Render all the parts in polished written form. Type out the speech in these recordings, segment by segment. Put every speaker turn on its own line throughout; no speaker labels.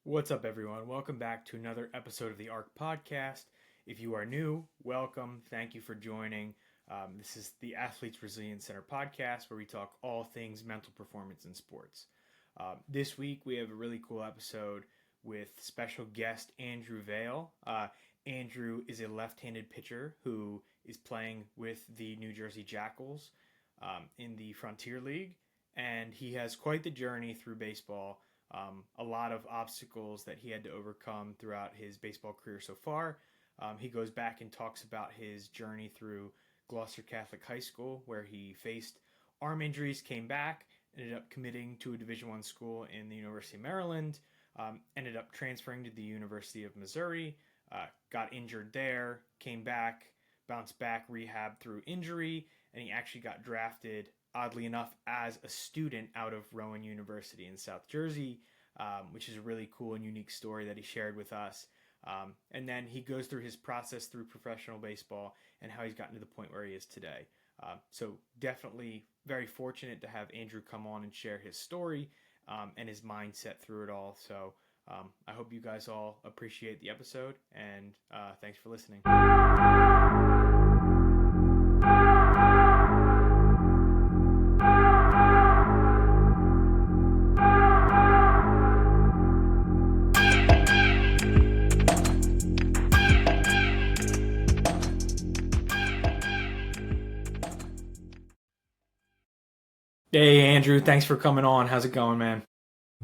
What's up, everyone? Welcome back to another episode of the ARC podcast. If you are new, welcome. Thank you for joining. This is the Athletes Resilience Center podcast where we talk all things mental performance in sports. This week, we have a really cool episode with special guest Andrew Vail. Andrew is a left-handed pitcher who is playing with the New Jersey Jackals in the Frontier League, and he has quite the journey through baseball. A lot of obstacles that he had to overcome throughout his baseball career so far. He goes back and talks about his journey through Gloucester Catholic High School, where he faced arm injuries, came back, ended up committing to a Division I school in the University of Maryland, ended up transferring to the University of Missouri, got injured there, came back, bounced back, rehabbed through injury, and he actually got drafted, oddly enough, as a student out of Rowan University in South Jersey, which is a really cool and unique story that he shared with us. And then he goes through his process through professional baseball and how he's gotten to the point where he is today. So definitely very fortunate to have Andrew come on and share his story and his mindset through it all. So I hope you guys all appreciate the episode, and thanks for listening. Hey, Andrew, thanks for coming on. How's it going, man?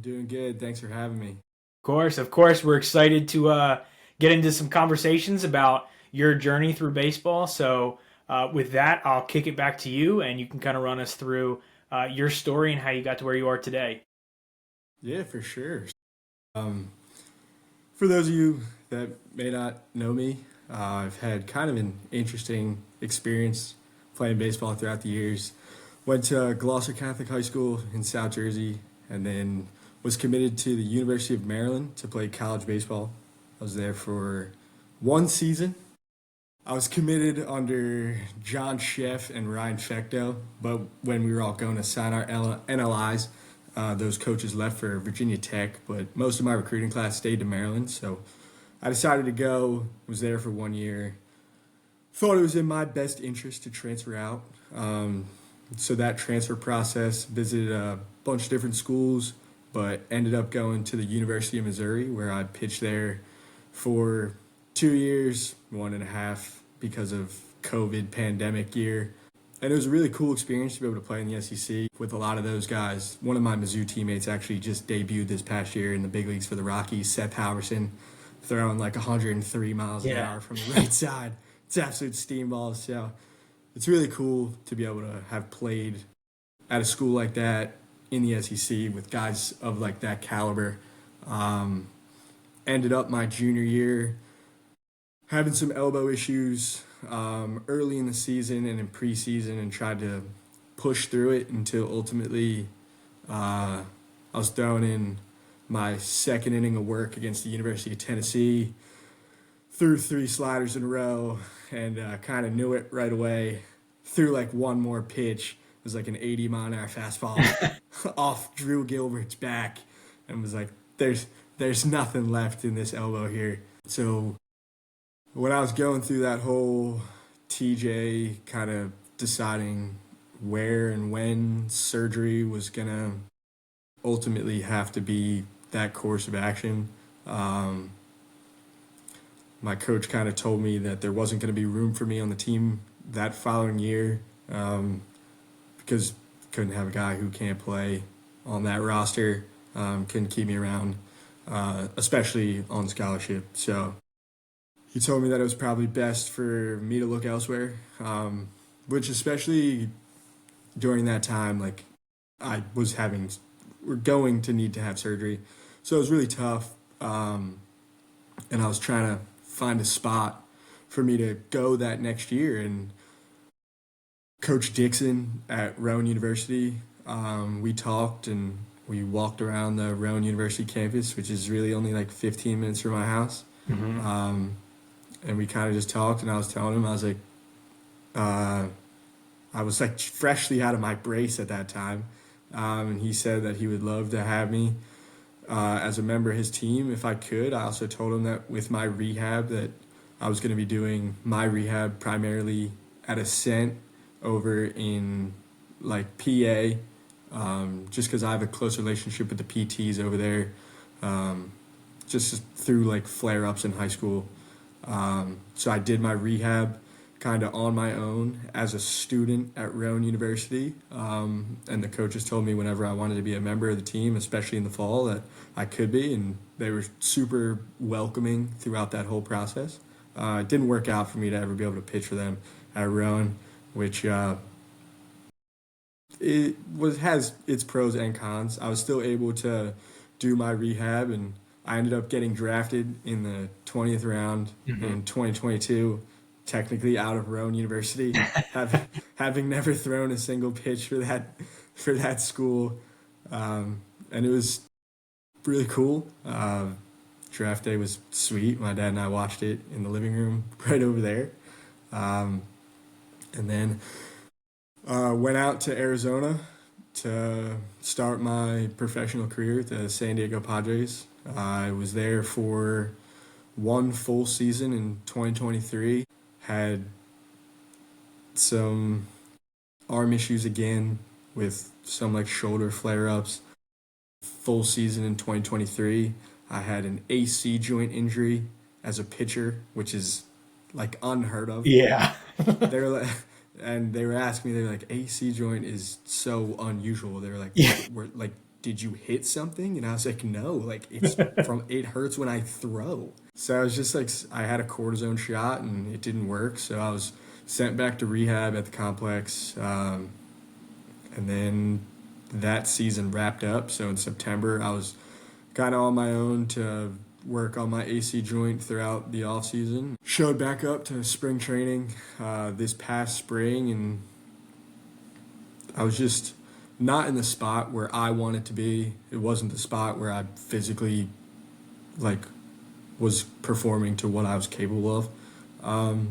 Doing good. Thanks for having me.
Of course, we're excited to get into some conversations about your journey through baseball. So, with that, I'll kick it back to you, and you can kind of run us through your story and how you got to where you are today.
Yeah, for sure. For those of you that may not know me, I've had kind of an interesting experience playing baseball throughout the years. Went to Gloucester Catholic High School in South Jersey, and then was committed to the University of Maryland to play college baseball. I was there for one season. I was committed under John Sheff and Ryan Fecto, but when we were all going to sign our NLIs, those coaches left for Virginia Tech, but most of my recruiting class stayed to Maryland, so I decided to go, was there for 1 year. Thought it was in my best interest to transfer out. So that transfer process, visited a bunch of different schools, but ended up going to the University of Missouri, where I pitched there for 2 years, 1.5 because of COVID pandemic year. And it was a really cool experience to be able to play in the SEC with a lot of those guys. One of my Mizzou teammates actually just debuted this past year in the big leagues for the Rockies, Seth Halverson, throwing like 103 miles an hour from the right side. It's absolute steamballs. So it's really cool to be able to have played at a school like that in the SEC with guys of like that caliber. Ended up my junior year having some elbow issues early in the season and in preseason, and tried to push through it until ultimately I was thrown in my second inning of work against the University of Tennessee, threw 3 sliders in a row, and kind of knew it right away. Threw like one more pitch. It was like an 80-mile-an-hour fastball off Drew Gilbert's back, and was like, there's nothing left in this elbow here. So when I was going through that whole TJ kind of deciding where and when surgery was going to ultimately have to be that course of action, my coach kind of told me that there wasn't going to be room for me on the team that following year, because couldn't have a guy who can't play on that roster, couldn't keep me around, especially on scholarship. So he told me that it was probably best for me to look elsewhere, which especially during that time, like we're going to need to have surgery. So it was really tough. And I was trying to find a spot for me to go that next year. And Coach Dixon at Rowan University, we talked and we walked around the Rowan University campus, which is really only like 15 minutes from my house. Mm-hmm. And we kind of just talked, and I was telling him, I was like, I was like freshly out of my brace at that time. And he said that he would love to have me. as a member of his team if I could. I also told him that with my rehab that I was going to be doing my rehab primarily at Ascent over in like PA, just because I have a close relationship with the PTs over there, just through like flare-ups in high school. So I did my rehab kind of on my own as a student at Rowan University, and the coaches told me whenever I wanted to be a member of the team, especially in the fall, that I could be, and they were super welcoming throughout that whole process. It didn't work out for me to ever be able to pitch for them at Rowan, which has its pros and cons. I was still able to do my rehab, and I ended up getting drafted in the 20th round in 2022, technically out of Rowan University, having never thrown a single pitch for that school, and it was really cool. Draft day was sweet. My dad and I watched it in the living room right over there, and then went out to Arizona to start my professional career at the San Diego Padres. I was there for one full season in 2023. Had some arm issues again with some like shoulder flare-ups. Full season in 2023. I had an AC joint injury as a pitcher, which is like unheard of.
Yeah.
They were like, and they were asking me, they were like, AC joint is so unusual. They were like,
Yeah.
did you hit something? And I was like, no, like it hurts when I throw. So I was just like, I had a cortisone shot and it didn't work. So I was sent back to rehab at the complex. And then that season wrapped up. So in September, I was kind of on my own to work on my AC joint throughout the off season. Showed back up to spring training this past spring, and I was just not in the spot where I wanted to be. It wasn't the spot where I physically was performing to what I was capable of.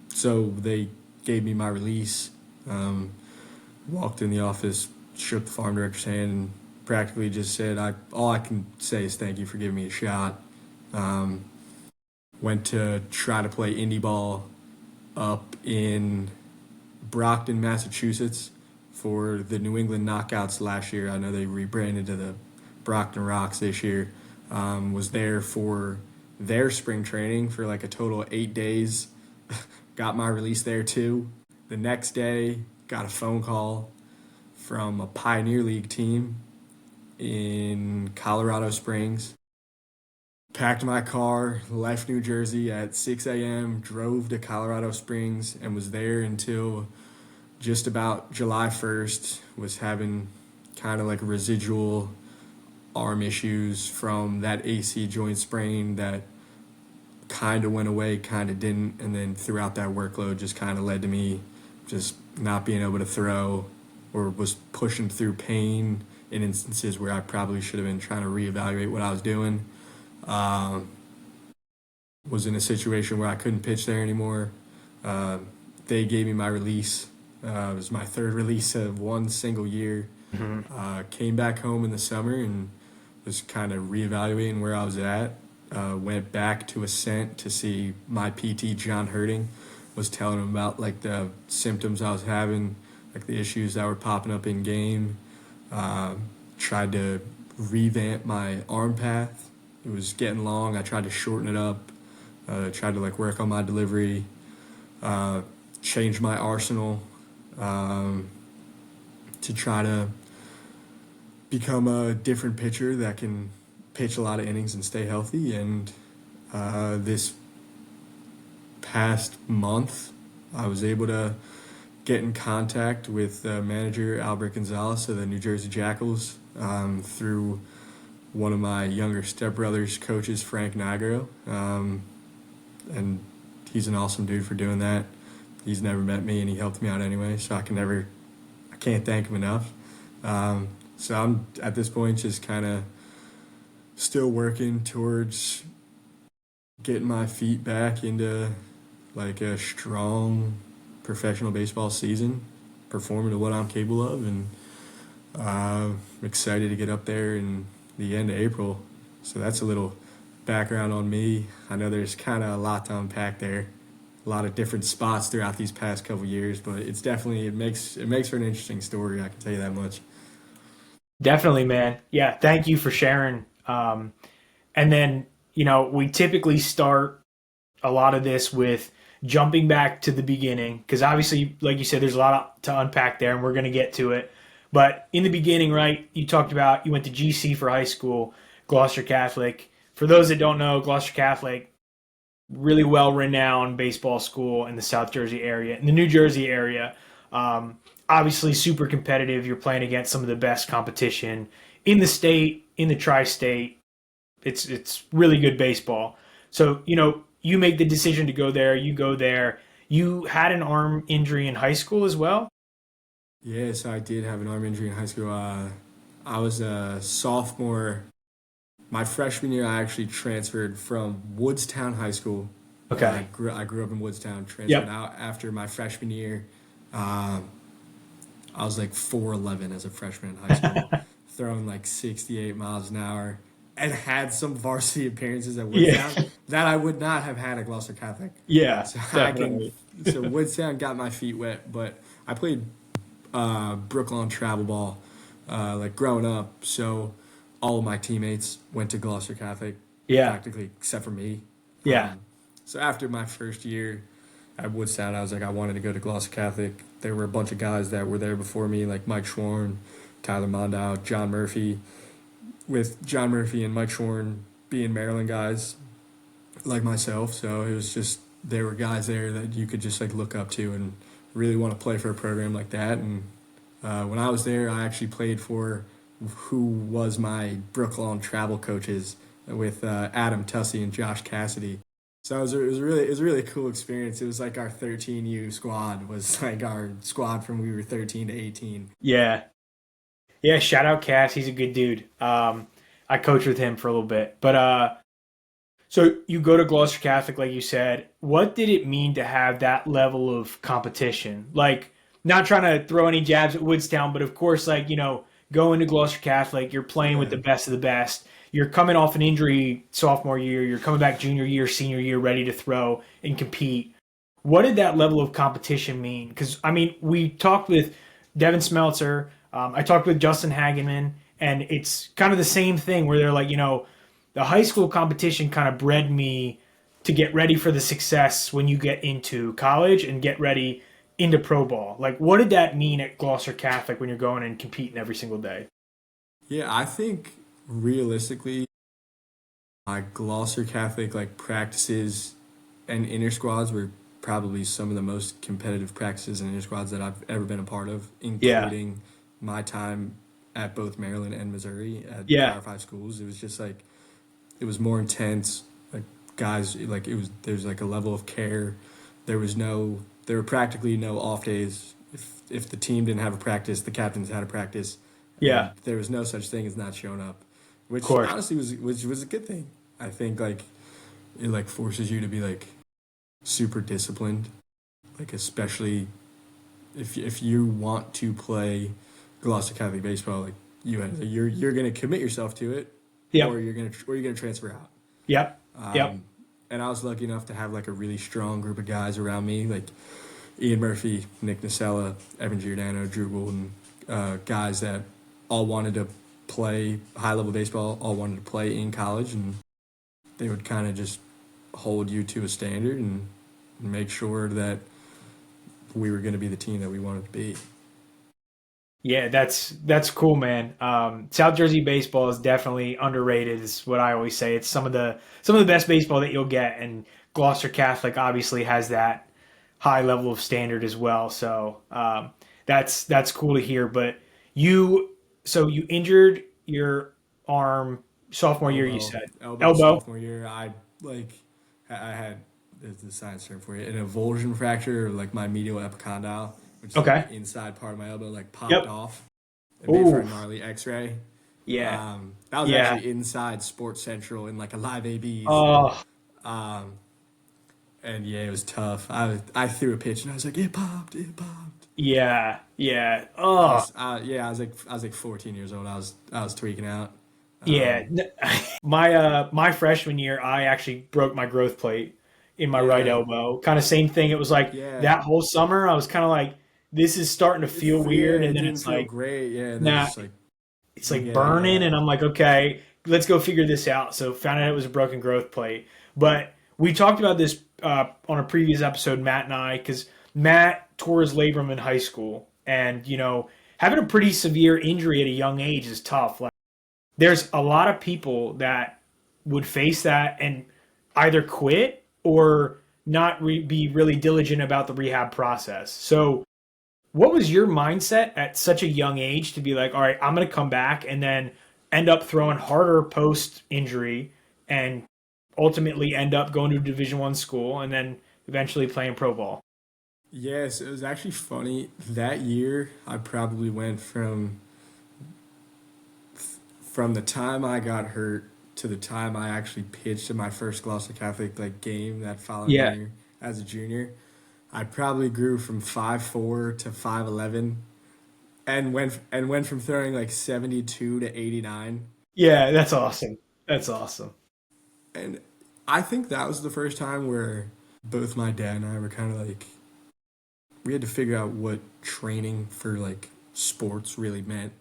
So they gave me my release. Walked in the office, shook the farm director's hand, and practically just said, all I can say is thank you for giving me a shot. Went to try to play indie ball up in Brockton, Massachusetts for the New England Knockouts last year. I know they rebranded to the Brockton Rocks this year. Was there for their spring training for like a total of 8 days. Got my release there too. The next day, got a phone call from a Pioneer League team in Colorado Springs. Packed my car, left New Jersey at 6 a.m., drove to Colorado Springs, and was there until just about July 1st. Was having kind of like residual arm issues from that AC joint sprain that kind of went away, kind of didn't, and then throughout that workload just kind of led to me just not being able to throw, or was pushing through pain in instances where I probably should have been trying to reevaluate what I was doing. Was in a situation where I couldn't pitch there anymore. They gave me my release. It was my third release of one single year. Came back home in the summer and was kind of reevaluating where I was at. Went back to Ascent to see my PT, John Hurting. Was telling him about like the symptoms I was having, like the issues that were popping up in game. Tried to revamp my arm path. It was getting long. I tried to shorten it up. Tried to like work on my delivery. Change my arsenal to try to become a different pitcher that can pitch a lot of innings and stay healthy. And this past month, I was able to get in contact with manager Albert Gonzalez of the New Jersey Jackals through one of my younger stepbrother's coaches, Frank Nigro. And he's an awesome dude for doing that. He's never met me, and he helped me out anyway, so I can't thank him enough. So I'm, at this point, just kind of still working towards getting my feet back into like a strong professional baseball season, performing to what I'm capable of, and I'm excited to get up there and the end of April. So that's a little background on me. I know there's kind of a lot to unpack there, a lot of different spots throughout these past couple years, but it's definitely it makes for an interesting story. I can tell you that much.
Definitely, man. Yeah, thank you for sharing. And then, we typically start a lot of this with jumping back to the beginning because obviously, like you said, there's a lot to unpack there, and we're going to get to it. But in the beginning, right, you talked about you went to GC for high school, Gloucester Catholic. For those that don't know, Gloucester Catholic, really well renowned baseball school in the South Jersey area, in the New Jersey area. Obviously, super competitive. You're playing against some of the best competition in the state, in the tri-state. It's really good baseball. So you make the decision to go there. You go there. You had an arm injury in high school as well.
Yes, I did have an arm injury in high school. I was a sophomore. My freshman year, I actually transferred from Woodstown High School.
Okay.
I grew up in Woodstown. Transferred
Yep.
out after my freshman year. Um, I was like 4'11" as a freshman in high school, throwing like 68 miles an hour, and had some varsity appearances at
Yeah.
Woodstown that I would not have had at Gloucester Catholic.
Yeah.
So
Definitely.
Woodstown got my feet wet, but I played Brooklawn travel ball like growing up. So all of my teammates went to Gloucester Catholic,
Yeah.
practically except for me.
Yeah.
So after my first year at Woodstown, I was like, I wanted to go to Gloucester Catholic. There were a bunch of guys that were there before me, like Mike Schwarn, Tyler Mondow, John Murphy. With John Murphy and Mike Schwarn being Maryland guys like myself, so it was just there were guys there that you could just like look up to and really want to play for a program like that. And when I was there, I actually played for who was my Brooklawn travel coaches with Adam Tussey and Josh Cassidy. So it was a really cool experience. It was like our 13U squad was like our squad from we were 13 to 18.
Yeah. Yeah. Shout out Cass. He's a good dude. I coached with him for a little bit, but so you go to Gloucester Catholic, like you said. What did it mean to have that level of competition? Like, not trying to throw any jabs at Woodstown, but of course, like, going to Gloucester Catholic, you're playing with
Yeah.
the best of the best. You're coming off an injury sophomore year. You're coming back junior year, senior year, ready to throw and compete. What did that level of competition mean? Because, I mean, we talked with Devin Smeltzer. I talked with Justin Hageman, and it's kind of the same thing where they're like, the high school competition kind of bred me to get ready for the success when you get into college and get ready into pro ball. Like, what did that mean at Gloucester Catholic when you're going and competing every single day?
Yeah, I think realistically, my Gloucester Catholic like practices and inter squads were probably some of the most competitive practices and inter squads that I've ever been a part of,
Yeah,
including my time at both Maryland and Missouri at
yeah,
Power Five schools. It was just like it was more intense. Like guys, like it was there's like a level of care. There were practically no off days. If the team didn't have a practice, the captains had a practice, and
yeah,
there was no such thing as not showing up,
of
which
course.
honestly was a good thing. I think like it like forces you to be like super disciplined, like especially if you want to play Gloucester Catholic baseball, like you're gonna commit yourself to it,
Yep,
or you're gonna transfer out.
yep, yep,
Um, and I was lucky enough to have like a really strong group of guys around me, like Ian Murphy, Nick Nacella, Evan Giordano, Drew Goulden, guys that all wanted to play high level baseball, all wanted to play in college, and they would kind of just hold you to a standard and make sure that we were going to be the team that we wanted to be.
yeah. That's cool, man. South Jersey baseball is definitely underrated. Is what I always say. It's some of the best baseball that you'll get, and Gloucester Catholic obviously has that high level of standard as well. So that's cool to hear. But you so you injured your arm sophomore year, you said
Elbow
elbow.
sophomore year. I had there's the science term for it, an avulsion fracture, or like my medial epicondyle, which is
Okay.
like the inside part of my elbow, like popped
Yep.
off. It made for a
Ooh.
gnarly X-ray.
Yeah.
That was
Yeah.
actually inside Sports Central in like a live ABs.
Oh.
Um, and yeah, it was tough. I threw a pitch and I was like, it popped.
Yeah. Yeah. Oh.
I was like 14 years old. I was tweaking out.
Yeah, my freshman year, I actually broke my growth plate in my right
Yeah,
elbow. Kind of same thing. It was like
yeah.
that whole summer, I was kind of like, this is starting to feel
Yeah,
weird,
it
and then
didn't
it's
feel
like,
great. Yeah, and then
nah,
it's like
it's
you
like
get it.
burning,
Yeah,
and I'm like, okay, let's go figure this out. So found out it was a broken growth plate. But we talked about this on a previous episode, Matt and I, because Matt tore his labrum in high school, and having a pretty severe injury at a young age is tough. Like, there's a lot of people that would face that and either quit or not be really diligent about the rehab process. So what was your mindset at such a young age to be like, all right, I'm going to come back and then end up throwing harder post injury and ultimately end up going to a Division 1 school and then eventually playing pro ball?
yes, it was actually funny. That year, I probably went from the time I got hurt to the time I actually pitched in my first Gloucester Catholic game that following
Yeah.
year as a junior. I probably grew from 5'4" to 5'11", and went from throwing like 72 to 89.
Yeah, that's awesome. That's awesome.
And I think that was the first time where both my dad and I were kind of like, we had to figure out what training for like sports really meant.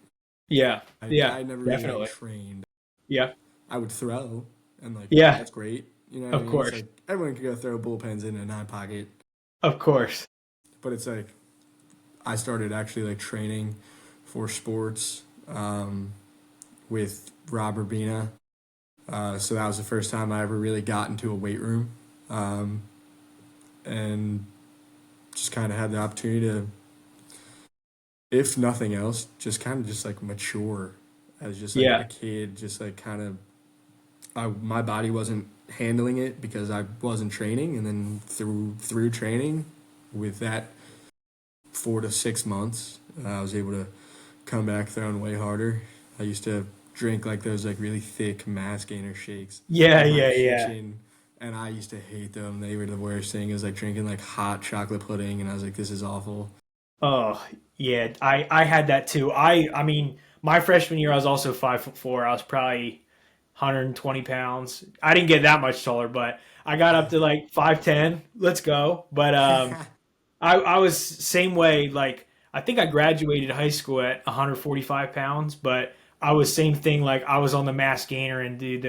Yeah. Yeah,
I never really like
definitely.
trained.
Yeah.
I would throw, and like
Yeah,
that's great. You know what I
of
mean? It's
course.
like everyone can go throw bullpens in a nine pocket,
Of course.
but it's like I started actually like training for sports with Rob Urbina. So that was the first time I ever really got into a weight room, um, and just kind of had the opportunity to, if nothing else, just kind of just like mature as just like a
Yeah.
kid, just like kind of my body wasn't handling it because I wasn't training, and then through training, with that 4 to 6 months, I was able to come back throwing way harder. I used to drink like those like really thick mass gainer shakes
Yeah,
in my
yeah, yeah.
kitchen, and I used to hate them. They were the worst thing. It was like drinking like hot chocolate pudding, and I was like, this is awful.
Oh, yeah. I had that too. I mean, my freshman year I was also 5'4". I was probably 120 pounds. I didn't get that much taller, but I got up to like 5'10". Let's go. But I was same way. Like, I think I graduated high school at 145 pounds, but I was same thing. Like, I was on the mass gainer, and dude,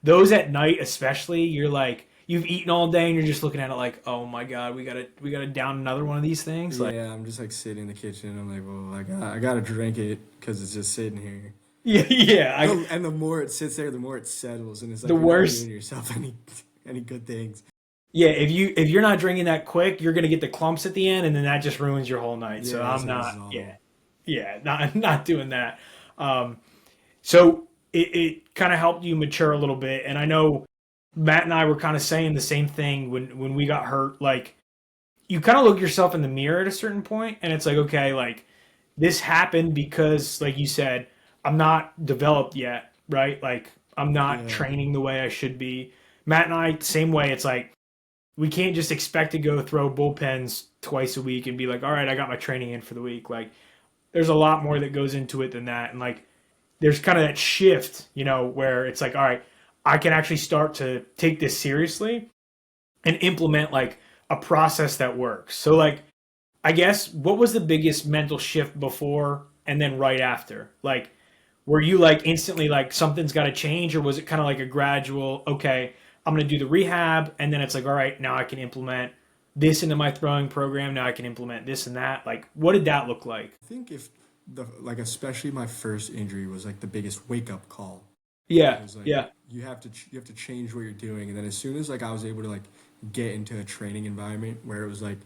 those at night especially, you're like, you've eaten all day and you're just looking at it like, oh my god, we gotta down another one of these things. Like,
Yeah, I'm just like sitting in the kitchen. And I'm like, well, I gotta drink it because it's just sitting here.
yeah, yeah.
And the more it sits there, the more it settles, and it's
The
like you're not
worst.
doing yourself any good things.
Yeah, if you're not drinking that quick, you're gonna get the clumps at the end, and then that just ruins your whole night. So
Yeah, it's
I'm
like this
not.
is
Yeah,
awful.
yeah, not doing that. Um, so it kind of helped you mature a little bit, and I know Matt and I were kind of saying the same thing when we got hurt. Like, you kind of look yourself in the mirror at a certain point, and it's like, okay, like, this happened because, like you said, I'm not developed yet, right? Like, I'm not
Yeah,
training the way I should be. Matt and I, same way. It's like, we can't just expect to go throw bullpens twice a week and be like, all right, I got my training in for the week. Like, there's a lot more that goes into it than that. And like, there's kind of that shift, where it's like, all right, I can actually start to take this seriously and implement like a process that works. So like, I guess what was the biggest mental shift before and then right after? Like, were you like instantly like something's got to change, or was it kind of like a gradual, okay, I'm going to do the rehab, and then it's like, all right, now I can implement this into my throwing program. Now I can implement this and that. Like, what did that look like?
I think if especially my first injury was like the biggest wake up call. It
Yeah,
was like
yeah,
you have to change what you're doing, and then as soon as like I was able to like get into a training environment where it was like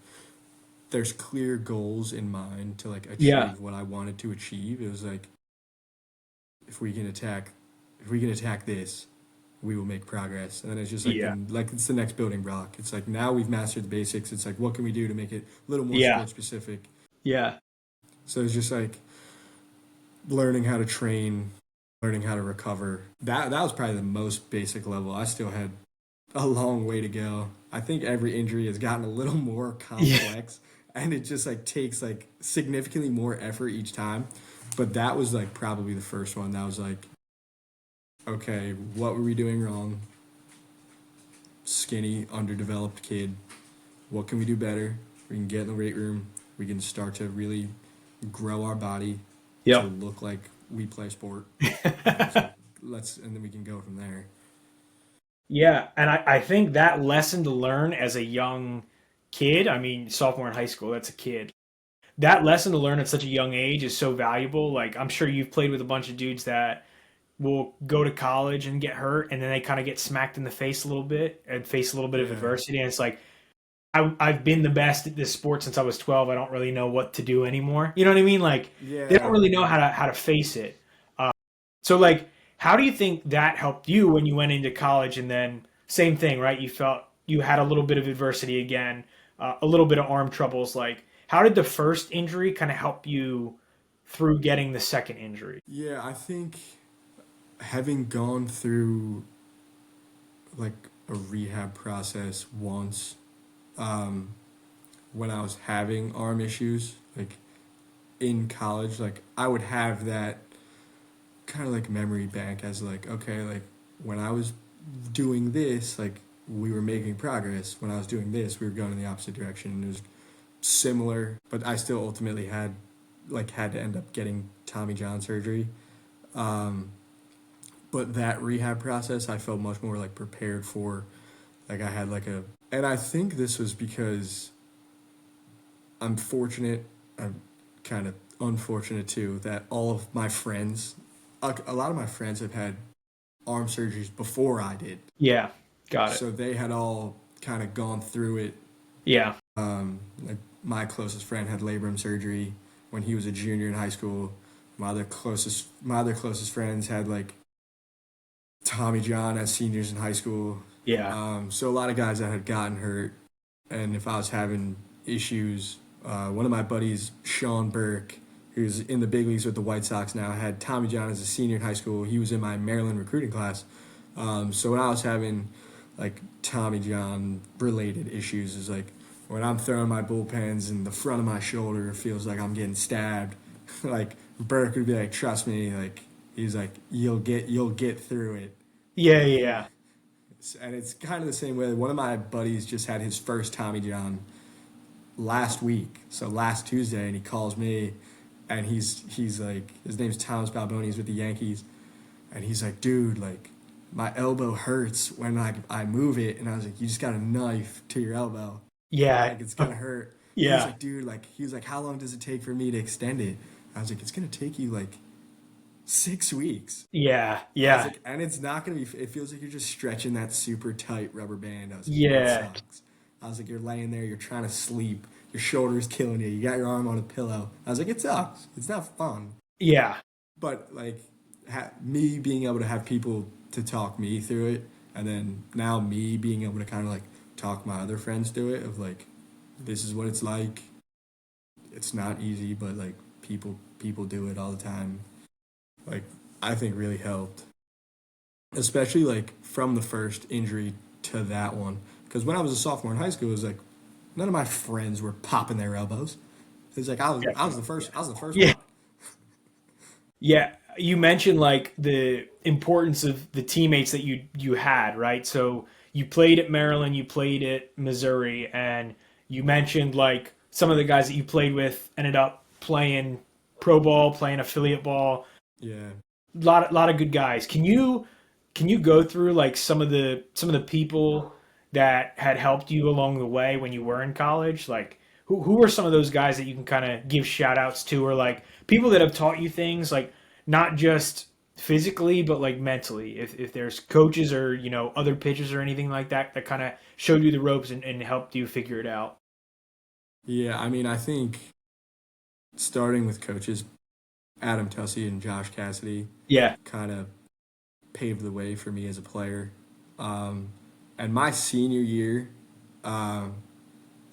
there's clear goals in mind to like
yeah,
achieve what I wanted to achieve. It was like if we can attack if we can attack this, we will make progress. And then it's just like
yeah,
it's the next building block. It's like now we've mastered the basics. It's like what can we do to make it a little more
yeah,
sport specific.
yeah,
So it's just like learning how to train, learning how to recover. That was probably the most basic level. I still had a long way to go. I think every injury has gotten a little more
yeah,
complex, and it just like takes like significantly more effort each time. But that was like probably the first one that was like okay, what were we doing wrong? Skinny, underdeveloped kid. What can we do better? We can get in the weight room. We can start to really grow our body to
Yep.
look like we play sport. And it's like, and then we can go from there.
Yeah, and I think that lesson to learn as a young kid, I mean, sophomore in high school, that's a kid. That lesson to learn at such a young age is so valuable. Like, I'm sure you've played with a bunch of dudes that will go to college and get hurt, and then they kind of get smacked in the face a little bit and face a little bit of
Yeah,
adversity. And it's like, I've been the best at this sport since I was 12. I don't really know what to do anymore. You know what I mean? Like, they don't
yeah,
really know how to face it. So like, how do you think that helped you when you went into college? And then same thing, right? You felt you had a little bit of adversity again, a little bit of arm troubles. Like, how did the first injury kind of help you through getting the second injury?
yeah. I think having gone through like a rehab process once, um, when I was having arm issues, like in college, like I would have that kind of like memory bank as like, okay, like when I was doing this, like we were making progress. When I was doing this, we were going in the opposite direction. And it was similar, but I still ultimately had to end up getting Tommy John surgery. Um, but that rehab process, I felt much more like prepared for. Like I had like and I think this was because I'm fortunate. I'm kind of unfortunate too that all of my friends, a lot of my friends have had arm surgeries before I did.
Yeah, got it.
So they had all kind of gone through it.
Yeah,
Like my closest friend had labrum surgery when he was a junior in high school. My other closest friends had like Tommy John as seniors in high school.
yeah,
So a lot of guys that had gotten hurt, and if I was having issues, one of my buddies, Sean Burke, who's in the big leagues with the White Sox now, had Tommy John as a senior in high school. He was in my Maryland recruiting class. So when I was having like Tommy John related issues, is like when I'm throwing my bullpens and the front of my shoulder feels like I'm getting stabbed. Like Burke would be like, "Trust me," like he's like, "You'll get through it."
yeah,
And
yeah,
it's kind of the same way. One of my buddies just had his first Tommy John last week, so last Tuesday, and he calls me, and he's like, his name's Thomas Balboni, he's with the Yankees, and he's like, dude, like my elbow hurts when I move it, and I was like, you just got a knife to your elbow,
yeah,
like it's gonna hurt. He was
yeah,
like, dude, like he was like, how long does it take for me to extend it? I was like, it's gonna take you like 6 weeks.
yeah,
I was
yeah,
like, and it's not gonna be. It feels like you're just stretching that super tight rubber band. I was like, it
yeah,
sucks. I was like, you're laying there, you're trying to sleep, your shoulder's killing you, you got your arm on a pillow. I was like, it sucks. It's not fun.
yeah,
But like, me being able to have people to talk me through it, and then now me being able to kind of like talk my other friends through it of like, this is what it's like. It's not easy, but like people do it all the time. Like, I think really helped, especially like from the first injury to that one. Because when I was a sophomore in high school, it was like none of my friends were popping their elbows. It was like I was the first
yeah.
one.
Yeah, you mentioned like the importance of the teammates that you had, right? So you played at Maryland, you played at Missouri, and you mentioned like some of the guys that you played with ended up playing pro ball, playing affiliate ball.
Yeah,
Lot of good guys. Can you go through like some of the people that had helped you along the way when you were in college? Like who are some of those guys that you can kind of give shout outs to, or like people that have taught you things like not just physically but like mentally, if there's coaches or other pitchers or anything like that that kind of showed you the ropes and helped you figure it out.
yeah. I mean, I think starting with coaches, Adam Tussey and Josh Cassidy
Yeah,
kind of paved the way for me as a player. Um, and my senior year, um,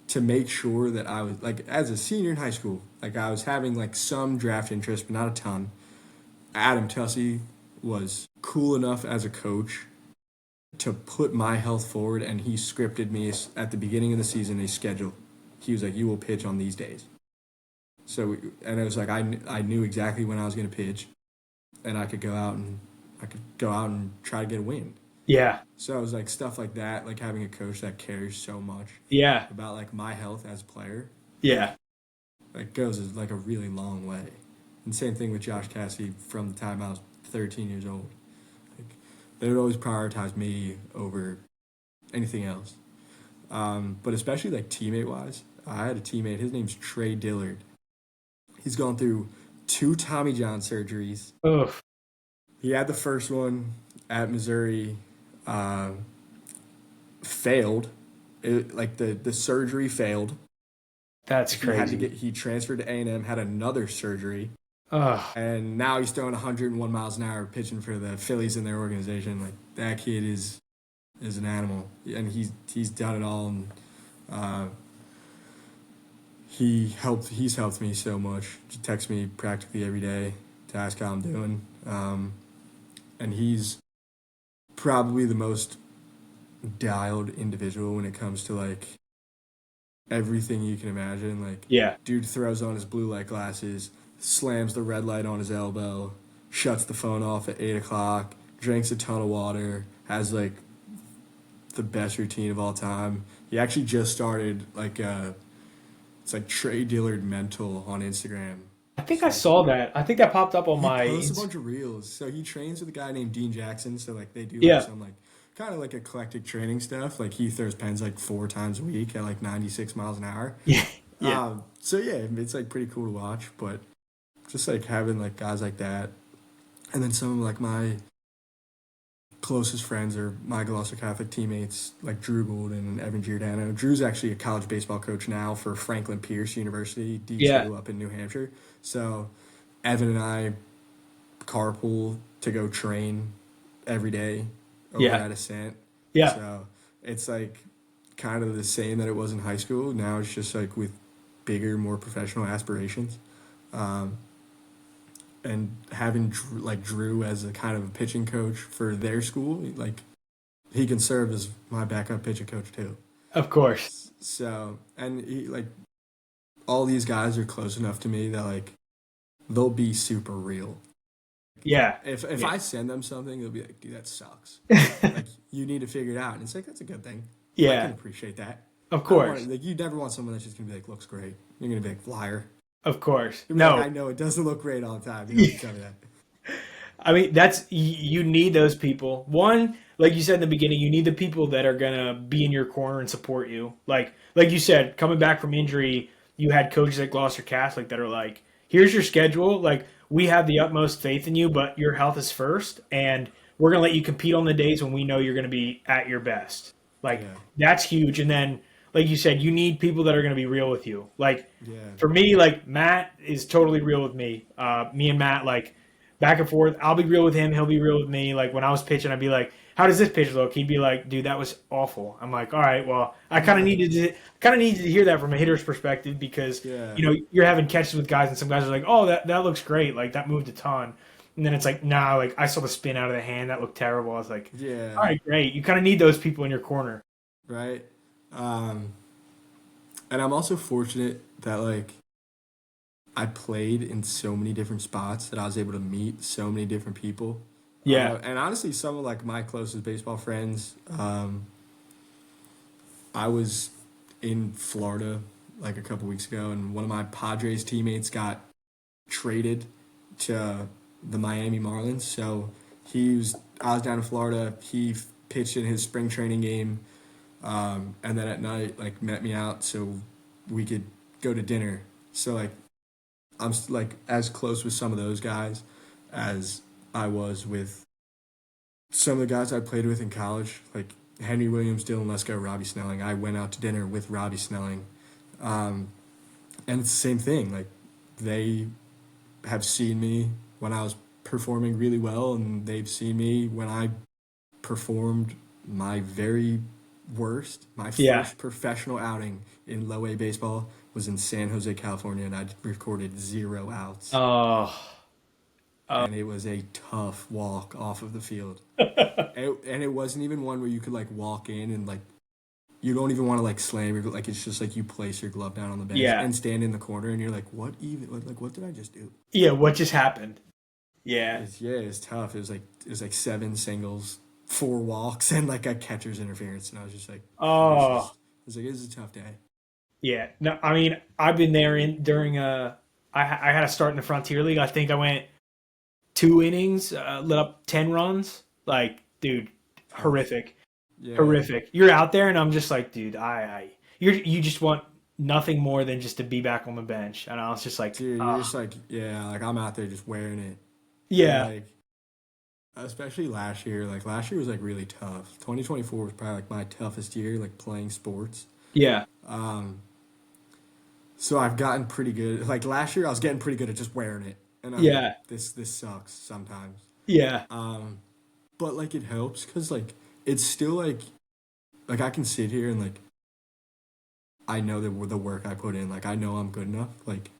to make sure that I was like as a senior in high school, like I was having like some draft interest, but not a ton. Adam Tussey was cool enough as a coach to put my health forward, and he scripted me at the beginning of the season a schedule. He was like, "You will pitch on these days." So, and it was like I knew exactly when I was going to pitch, and I could go out and I could go out and try to get a win.
Yeah.
So it was like stuff like that, like having a coach that cares so much
Yeah.
about like my health as a player.
Yeah.
Like goes like a really long way. And same thing with Josh Cassidy from the time I was 13 years old. Like they would always prioritize me over anything else. But especially like teammate wise, I had a teammate. His name's Trey Dillard. He's gone through 2 Tommy John surgeries.
Oof.
He had the first one at Missouri, failed. Like the surgery failed.
That's
He had to
crazy.
he transferred to A&M, had another surgery,
Ugh.
and now he's throwing 101 miles an hour pitching for the Phillies in their organization. Like that kid is an animal, and he's done it all. And he's helped me so much. He texts me practically every day to ask how I'm doing, and he's probably the most dialed individual when it comes to like everything you can imagine. Like,
Yeah.
dude throws on his blue light glasses, slams the red light on his elbow, shuts the phone off at 8 o'clock, drinks a ton of water, has like the best routine of all time. He actually just started like it's like Trey Dillard Mental on Instagram.
I think I saw that. I think that popped up on
He
my.
posts a bunch of reels. So he trains with a guy named Dean Jackson. So like they do like
Yeah.
some like kind of like eclectic training stuff. Like he throws pens like 4 times a week at like 96 miles an hour.
Yeah. Yeah.
So yeah, it's like pretty cool to watch. But just like having like guys like that, and then some of like my closest friends are my Gloucester Catholic teammates like Drew Golden and Evan Giordano. Drew's actually a college baseball coach now for Franklin Pierce University, D2
Yeah.
up in New Hampshire. So Evan and I carpool to go train every day over
Yeah.
at Ascent.
Yeah.
So it's like kind of the same that it was in high school. Now it's just like with bigger, more professional aspirations. Um, and having Drew as a kind of a pitching coach for their school, like he can serve as my backup pitching coach too.
Of course.
So, and he like all these guys are close enough to me that like they'll be super real.
Yeah.
If
Yeah.
I send them something, they'll be like, "Dude, that sucks. Like you need to figure it out." And it's like that's a good thing. I can
Yeah.
appreciate that.
Of
I don't
course.
like you never want someone that's just gonna be like, "Looks great." You're gonna be like, "Liar."
Of course.
You're like,
No.
I know it doesn't look great all the time. You don't have to tell me that.
I mean, you need those people. One, like you said in the beginning, you need the people that are gonna be in your corner and support you. Like you said, coming back from injury, you had coaches at Gloucester Catholic that are like, "Here's your schedule. Like, we have the utmost faith in you, but your health is first, and we're gonna let you compete on the days when we know you're gonna be at your best." Like,
Yeah.
that's huge. And then, like you said, you need people that are gonna be real with you. Like,
Yeah.
for me, like Matt is totally real with me. Me and Matt, like back and forth. I'll be real with him. He'll be real with me. Like when I was pitching, I'd be like, "How does this pitch look?" He'd be like, "Dude, that was awful." I'm like, "All right, well, I kind of needed to hear that from a hitter's perspective because
Yeah.
you're having catches with guys, and some guys are like, "Oh, that looks great. Like that moved a ton." And then it's like, "Nah, like I saw the spin out of the hand. That looked terrible." I was like,
Yeah.
"All right, great." You kind of need those people in your corner.
Right. And I'm also fortunate that like I played in so many different spots that I was able to meet so many different people.
Yeah.
And honestly, some of like my closest baseball friends, I was in Florida like a couple weeks ago, and one of my Padres teammates got traded to the Miami Marlins. So I was down in Florida. He pitched in his spring training game, and then at night, like met me out so we could go to dinner. So like like as close with some of those guys as I was with some of the guys I played with in college, like Henry Williams, Dylan Lesko, Robbie Snelling. I went out to dinner with Robbie Snelling, and it's the same thing. Like they have seen me when I was performing really well, and they've seen me when I performed my very worst. My
Yeah.
first professional outing in low A baseball was in San Jose, California, and I recorded 0 outs.
Oh.
And it was a tough walk off of the field. And it wasn't even one where you could like walk in and like you don't even want to like slam your like it's just like you place your glove down on the bench
Yeah.
and stand in the corner and you're like what even like what did I just do?
Yeah. What just happened? Yeah.
It's tough. It was like 7 singles, 4 walks, and like a catcher's interference, and I was just like,
Oh,
this is a tough day.
yeah. No, I mean, I've been there in during I had a start in the Frontier League. I think I went 2 innings, lit up 10 runs. Like, dude,
Tough.
horrific,
Yeah,
horrific. You're out there, and I'm just like, dude, you just want nothing more than just to be back on the bench. And I was just like,
dude, you're just like, yeah, like I'm out there just wearing it, and
yeah,
like especially last year. Like last year was like really tough. 2024 was probably like my toughest year, like playing sports.
yeah,
Um, so I've gotten pretty good. Like last year, I was getting pretty good at just wearing it, and I was like,
yeah,
this sucks sometimes.
yeah,
Um, but like it helps because like it's still like I can sit here and like I know that the work I put in, like I know I'm good enough. Like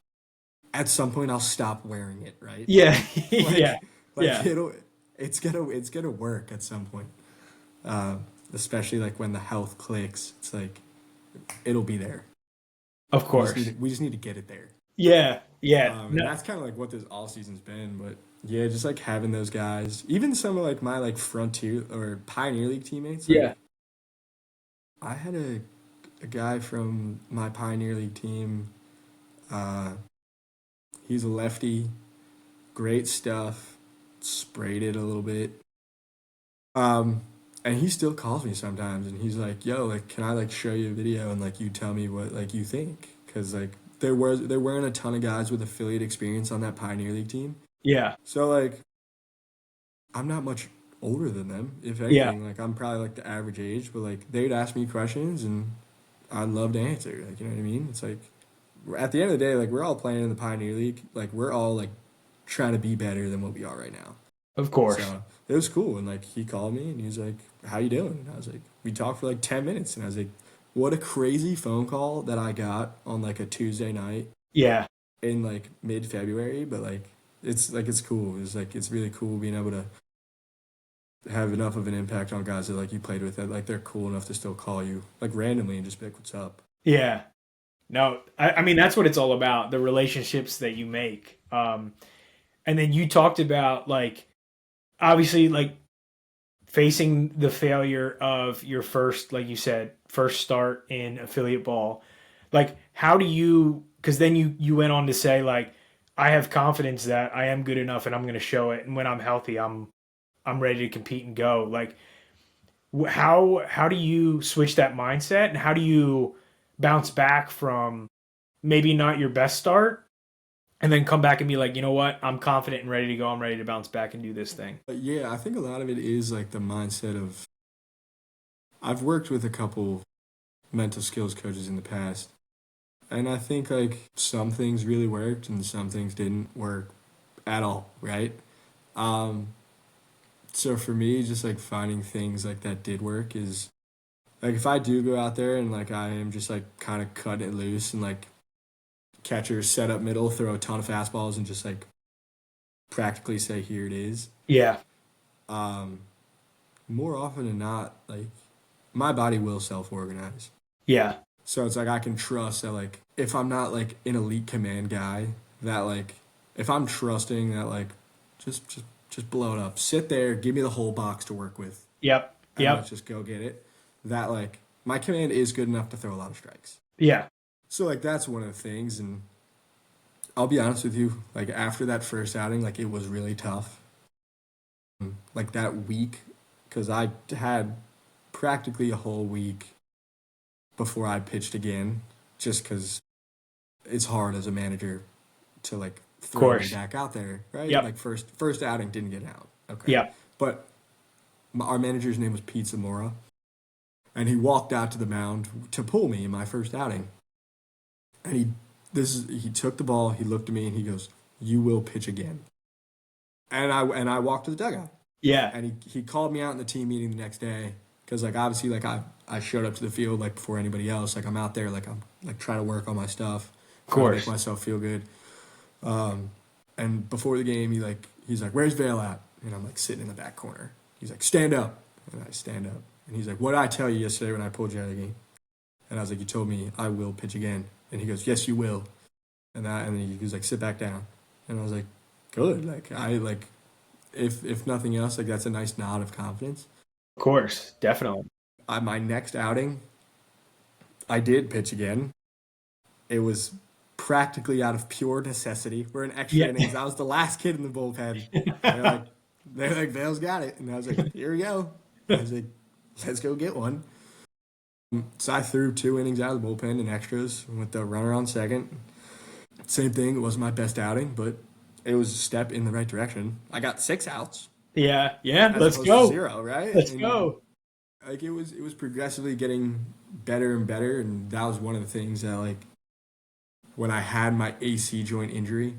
at some point, I'll stop wearing it, right?
yeah, yeah,
Like like
yeah.
it's gonna work at some point. Uh, Especially like when the health clicks, it's like it'll be there.
Of course.
We just need to get it there.
Yeah, yeah,
And
no,
that's kind of like what this all season's been. But yeah, just like having those guys, even some of like my like Frontier or Pioneer League teammates. Like
yeah,
I had a guy from my Pioneer League team. Uh, he's a lefty, great stuff. Sprayed it a little bit. Um, and he still calls me sometimes, and he's like, "Yo, like, can I like show you a video and like you tell me what like you think?" Because like there weren't a ton of guys with affiliate experience on that Pioneer League team.
yeah,
So like I'm not much older than them. If
yeah.
anything, like I'm probably like the average age, but like they'd ask me questions and I'd love to answer. Like you know what I mean? It's like at the end of the day, like we're all playing in the Pioneer League. Like we're all like trying to be better than what we are right now.
Of course.
So it was cool. And like he called me and he was like, "How you doing?" And I was like, we talked for like 10 minutes, and I was like, what a crazy phone call that I got on like a Tuesday night
Yeah,
in like mid February. But it's cool. It's like it's really cool being able to have enough of an impact on guys that like you played with that like they're cool enough to still call you like randomly and just be like, "What's up?"
yeah. No, I mean that's what it's all about, the relationships that you make. And then you talked about like obviously like facing the failure of your first, like you said, first start in affiliate ball. Like how do you? Because then you went on to say like I have confidence that I am good enough and I'm going to show it, and when I'm healthy, I'm ready to compete and go. Like how do you switch that mindset, and how do you bounce back from maybe not your best start and then come back and be like, you know what, I'm confident and ready to go, I'm ready to bounce back and do this thing.
But yeah, I think a lot of it is like the mindset of I've worked with a couple mental skills coaches in the past, and I think like some things really worked and some things didn't work at all, right? Um, so for me, just like finding things like that did work is like if I do go out there and like I am just like kind of cutting it loose and like catcher set up middle, throw a ton of fastballs and just like practically say here it is.
Yeah,
Um, More often than not, like my body will self organize.
yeah,
So it's like I can trust that like if I'm not like an elite command guy, that like if I'm trusting that like just blow it up. Sit there, give me the whole box to work with,
yep,
and let's
yep,
just go get it. That like my command is good enough to throw a lot of strikes.
yeah,
So like that's one of the things, and I'll be honest with you, like after that first outing, like it was really tough. Like that week, because I had practically a whole week before I pitched again, just because it's hard as a manager to like
of
throw me
course,
back out there, right?
yep,
Like first outing didn't get out, okay,
yep,
but our manager's name was Pete Zamora, and he walked out to the mound to pull me in my first outing, and he took the ball, he looked at me, and he goes, "You will pitch again," and I walked to the dugout,
yeah,
and he called me out in the team meeting the next day because like obviously like I showed up to the field like before anybody else, like I'm out there like I'm like trying to work on my stuff,
of
trying to make
course,
myself feel good. And before the game, he's like, "Where's Vail at?" And I'm like sitting in the back corner. He's like, "Stand up," and I stand up. And he's like, "What did I tell you yesterday when I pulled you out of the game?" And I was like, "You told me I will pitch again." And he goes, "Yes, you will." And then he was like, "Sit back down." And I was like, "Good." Like I like if nothing else, like that's a nice nod of confidence.
Of course, definitely.
My next outing, I did pitch again. It was practically out of pure necessity. We're in extra
Yeah.
innings. I was the last kid in the bullpen. They're like, they're like, Vale's got it, and I was like, here we go. I was like, let's go get one. So I threw 2 innings out of the bullpen in extras with the runner on second. Same thing. It wasn't my best outing, but it was a step in the right direction. I got 6 outs
Yeah. Yeah.
as
Let's
opposed to
go.
0, right?
Let's
And
go.
like it was progressively getting better and better, and that was one of the things that like when I had my AC joint injury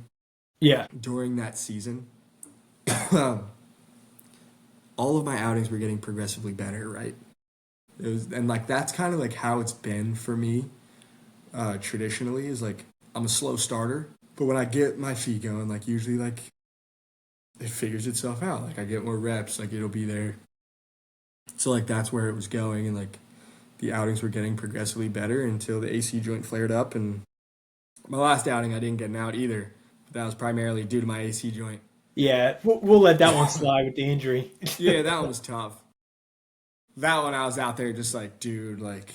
Yeah.
during that season, all of my outings were getting progressively better, right? It was, and like that's kind of like how it's been for me traditionally is like I'm a slow starter, but when I get my feet going, like usually like it figures itself out. Like I get more reps, like it'll be there. So like that's where it was going, and like the outings were getting progressively better until the AC joint flared up. And my last outing, I didn't get an out either. But that was primarily due to my AC joint.
Yeah. We'll let that one slide with the injury.
Yeah, that one was tough. That one I was out there just like, dude, like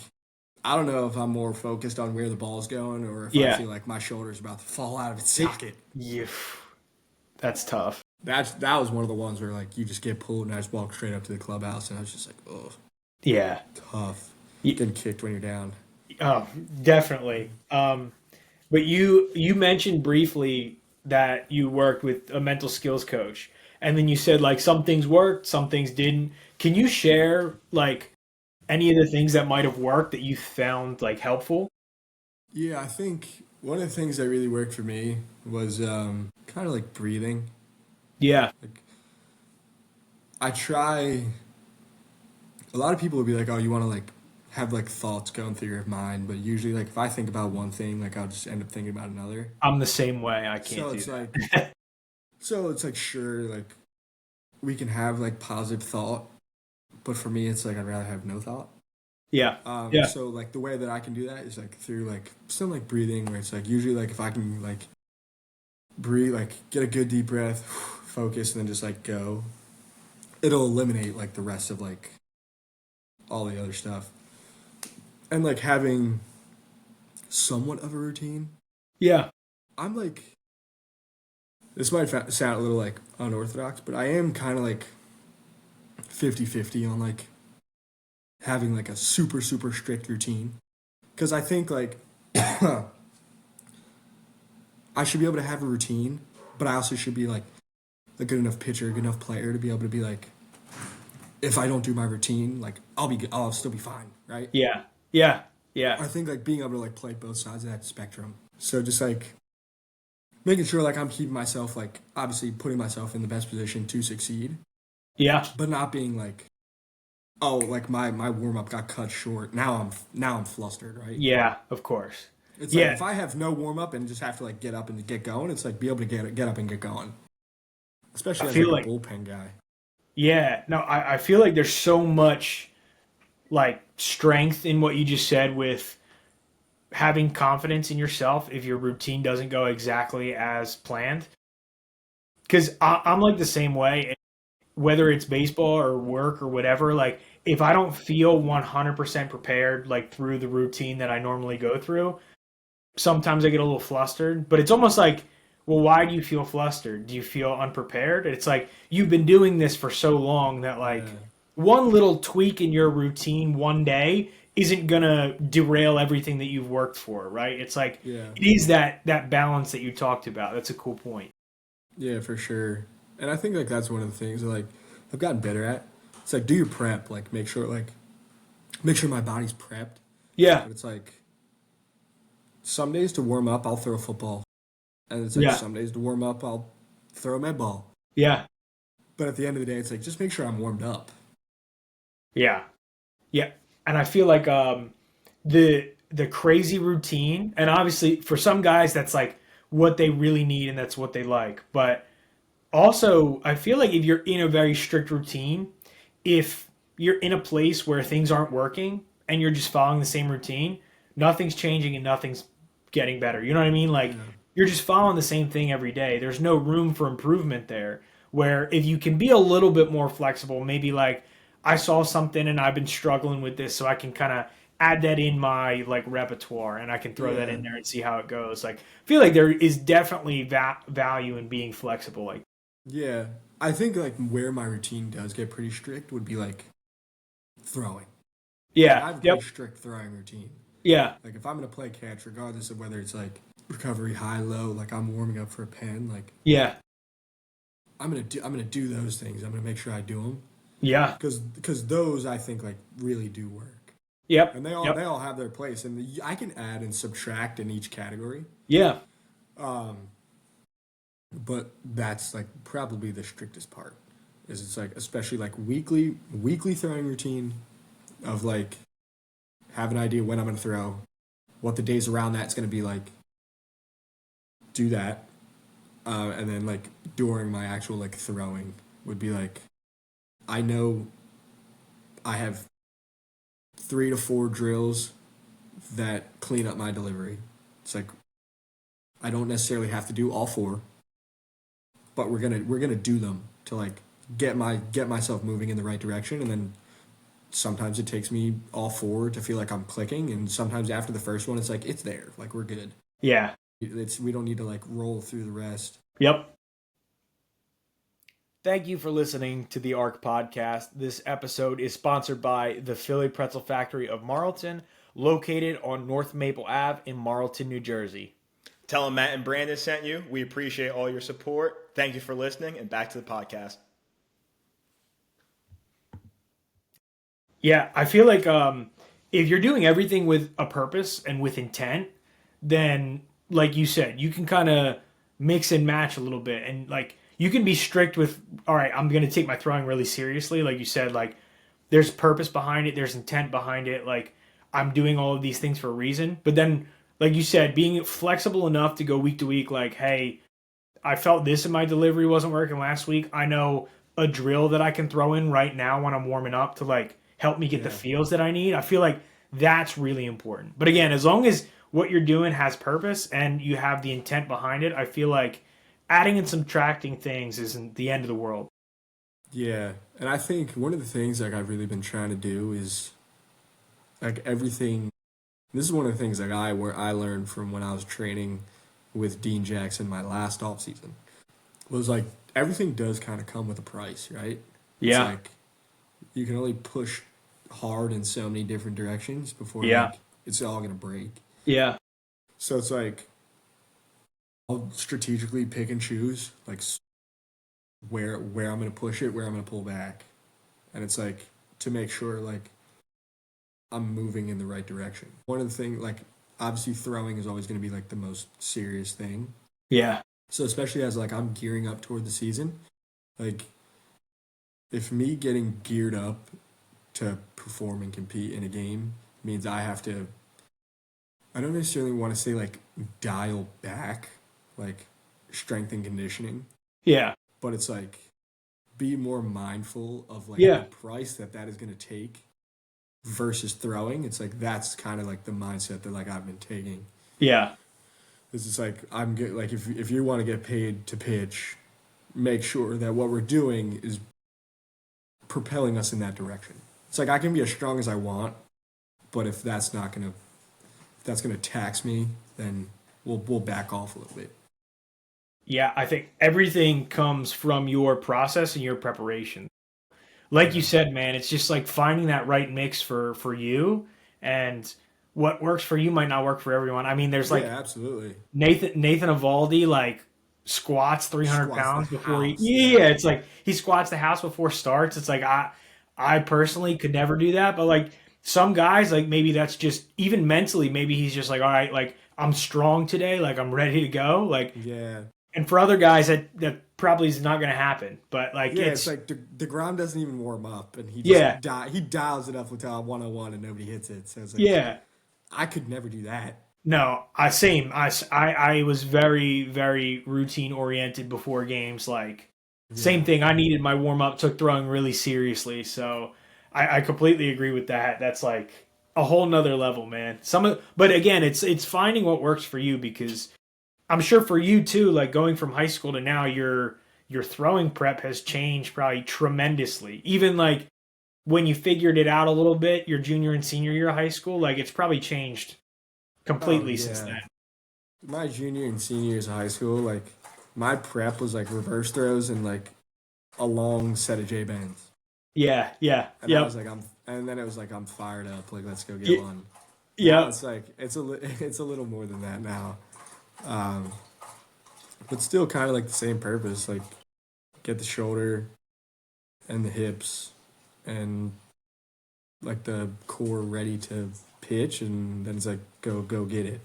I don't know if I'm more focused on where the ball's going or if I
Yeah.
feel like my shoulder's about to fall out of its socket.
Yeah. That's tough.
That was one of the ones where like you just get pulled and I just walked straight up to the clubhouse and I was just like, oh,
Yeah.
tough.
Ye-
Getting kicked when you're down.
Oh, definitely. But you mentioned briefly that you worked with a mental skills coach, and then you said like some things worked, some things didn't. Can you share like any of the things that might have worked that you found like helpful?
Yeah, I think one of the things that really worked for me was kind of like breathing.
Yeah.
Like I try. A lot of people will be like, "Oh, you want to like have like thoughts going through your mind," but usually like if I think about one thing, like I'll just end up thinking about another.
I'm the same way. I can't
So
do
it's
that.
like, so it's like sure, like we can have like positive thought, but for me, it's like I'd rather have no thought.
Yeah. Yeah.
So like the way that I can do that is like through like some like breathing, where it's like usually like if I can like breathe, like get a good deep breath, focus, and then just like go, it'll eliminate like the rest of like all the other stuff. And like having somewhat of a routine,
Yeah.
I'm like, this might sound a little like unorthodox, but I am kind of like 50-50 on like having like a super, super strict routine. Because I think like I should be able to have a routine, but I also should be like a good enough pitcher, a good enough player to be able to be like, if I don't do my routine, like I'll still be fine, right?
Yeah. Yeah. Yeah.
I think like being able to like play both sides of that spectrum. So just like making sure like I'm keeping myself like obviously putting myself in the best position to succeed,
Yeah.
but not being like, oh, like my warm up got cut short. Now I'm flustered, right?
Yeah. Of course.
It's like
Yeah.
if I have no warm up and just have to like get up and get going, it's like be able to get up and get going.
I
Especially as
feel
like
like
a bullpen guy.
yeah. No, I feel like there's so much like strength in what you just said with having confidence in yourself if your routine doesn't go exactly as planned. Because I'm like the same way, whether it's baseball or work or whatever. Like, if I don't feel 100% prepared, like through the routine that I normally go through, sometimes I get a little flustered. But it's almost like, well, why do you feel flustered? Do you feel unprepared? It's like you've been doing this for so long that, like,
Yeah.
one little tweak in your routine one day isn't gonna derail everything that you've worked for, right? It's like
Yeah.
it is that balance that you talked about. That's a cool point.
Yeah, for sure. And I think like that's one of the things that like I've gotten better at. It's like do your prep, like make sure my body's prepped.
Yeah,
But it's like some days to warm up, I'll throw a football. And it's like
yeah,
some days to warm up, I'll throw a med ball.
yeah,
But at the end of the day, it's like just make sure I'm warmed up.
yeah, yeah. And I feel like the crazy routine, and obviously for some guys that's like what they really need and that's what they like. But also, I feel like if you're in a very strict routine, if you're in a place where things aren't working and you're just following the same routine, nothing's changing and nothing's getting better. You know what I mean? Like
Yeah.
you're just following the same thing every day. There's no room for improvement there. where if you can be a little bit more flexible, maybe like I saw something and I've been struggling with this, so I can kind of add that in my like repertoire and I can throw that
Yeah.
in there and see how it goes. Like I feel like there is definitely value in being flexible. Like
Yeah. I think like where my routine does get pretty strict would be like throwing. Like
yeah,
I have a
yep,
pretty strict throwing routine.
yeah,
Like if I'm gonna play catch, regardless of whether it's like recovery high low, like I'm warming up for a pen, like
yeah,
I'm gonna do those things. I'm gonna make sure I do them
yeah,
because those I think like really do work,
yep,
and they all
yep,
they all have their place, and I can add and subtract in each category.
yeah,
Um, but that's like probably the strictest part. Is it's like especially like weekly throwing routine of like have an idea when I'm gonna throw, what the days around that's gonna be like. Do that, and then like during my actual like throwing would be like I know I have 3 to 4 drills that clean up my delivery. It's like I don't necessarily have to do all 4, but we're gonna do them to like get myself moving in the right direction, and then sometimes it takes me all 4 to feel like I'm clicking, and sometimes after the first one it's like it's there, like we're good.
yeah,
We don't need to like roll through the rest.
yep. Thank you for listening to the ARC podcast. This episode is sponsored by the Philly Pretzel Factory of Marlton, located on North Maple Ave in Marlton, New Jersey.
Tell them Matt and Brandon sent you. We appreciate all your support. Thank you for listening, and back to the podcast.
Yeah, I feel like if you're doing everything with a purpose and with intent, then like you said, you can kind of mix and match a little bit, and like you can be strict with, all right, I'm going to take my throwing really seriously. Like you said, like there's purpose behind it, there's intent behind it. Like I'm doing all of these things for a reason. But then, like you said, being flexible enough to go week to week, like, hey, I felt this in my delivery wasn't working last week. I know a drill that I can throw in right now when I'm warming up to like help me get the
Yeah.
feels that I need. I feel like that's really important. But again, as long as what you're doing has purpose and you have the intent behind it, I feel like adding and subtracting things isn't the end of the world.
Yeah, and I think one of the things like I've really been trying to do is like everything. This is one of the things like where I learned from when I was training with Dean Jackson my last off season was like everything does kind of come with a price, right? It's
Yeah.
like you can only push hard in so many different directions before
Yeah.
like it's all gonna break.
Yeah.
So it's like I'll strategically pick and choose like where I'm gonna push it, where I'm gonna pull back, and it's like to make sure like I'm moving in the right direction. One of the things like obviously throwing is always gonna be like the most serious thing.
Yeah.
So especially as like I'm gearing up toward the season, like if me getting geared up to perform and compete in a game means I don't necessarily want to say like dial back like strength and conditioning,
Yeah.
but it's like be more mindful of like
Yeah.
the price that is going to take versus throwing. It's like that's kind of like the mindset that like I've been taking.
Yeah.
It's just like I'm good. Like if you want to get paid to pitch, make sure that what we're doing is propelling us in that direction. It's like I can be as strong as I want, but if that's gonna tax me, then we'll back off a little bit.
Yeah. I think everything comes from your process and your preparation. Like you
Yeah.
said, man, it's just like finding that right mix for you, and what works for you might not work for everyone. I mean, there's like
Yeah, absolutely.
Nathan Avaldi like squats 300
Squats
pounds
the
before he
house.
yeah, it's like he squats the house before starts. It's like I personally could never do that, but like some guys like maybe that's just even mentally maybe he's just like all right, like I'm strong today, like I'm ready to go, like
Yeah.
and for other guys that probably is not going to happen, but like
Yeah,
it's
it's like the ground doesn't even warm up, and he
yeah.
just he dials it up with a 101, and nobody hits it. So it's like
Yeah.
I could never do that.
No, I was very, very routine oriented before games. Like, same
Yeah,
thing. I needed my warm up, took throwing really seriously. So I completely agree with that. That's like a whole nother level, man. But again, it's finding what works for you because I'm sure for you too, like going from high school to now, you're your throwing prep has changed probably tremendously. Even like when you figured it out a little bit, your junior and senior year of high school, like it's probably changed
Oh
completely since
yeah.
then.
My junior and senior years of high school, like my prep was like reverse throws and like a long set of J bends.
Yeah, yeah,
And I
yep,
was like, and then it was like, I'm fired up. Like, let's go get
y-
one. Now
yep,
it's like, it's a little more than that now. Um, but still kind of like the same purpose. Like, get the shoulder and the hips and like the core ready to pitch. And then it's like, go get it.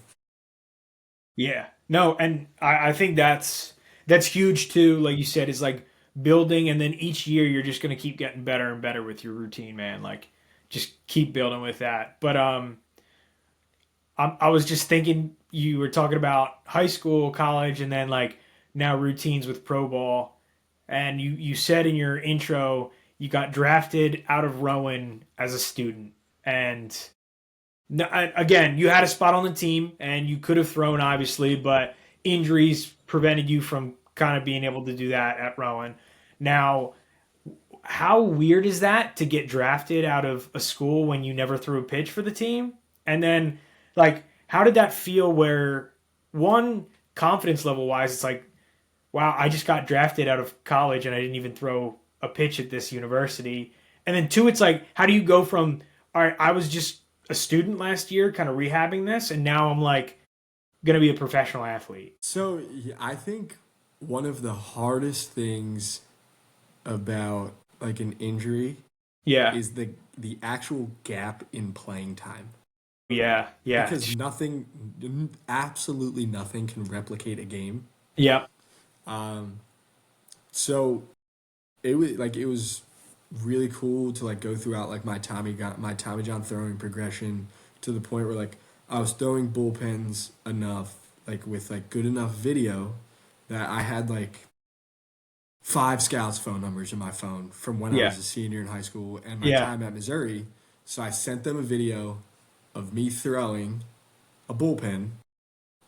yeah. No, and I think that's huge too. Like you said, is like building, and then each year you're just gonna keep getting better and better with your routine, man. Like just keep building with that. But I was just thinking you were talking about high school, college, and then like now routines with pro ball. And you said in your intro you got drafted out of Rowan as a student, and again you had a spot on the team and you could have thrown obviously, but injuries prevented you from kind of being able to do that at Rowan. Now, how weird is that to get drafted out of a school when you never threw a pitch for the team? And then, like, how did that feel where, one, confidence level wise, it's like, wow, I just got drafted out of college and I didn't even throw a pitch at this university. And then, two, it's like, how do you go from, all right, I was just a student last year, kind of rehabbing this, and now I'm like, going to be a professional athlete?
So yeah, I think one of the hardest things about like an injury
Yeah,
is the actual gap in playing time.
yeah, yeah,
Because absolutely nothing can replicate a game.
yeah,
Um, so it was really cool to like go throughout like my Tommy John throwing progression to the point where like I was throwing bullpens enough like with like good enough video that I had like five scouts phone numbers in my phone from when I
yeah,
was a senior in high school and my
yeah,
time at Missouri. So I sent them a video of me throwing a bullpen.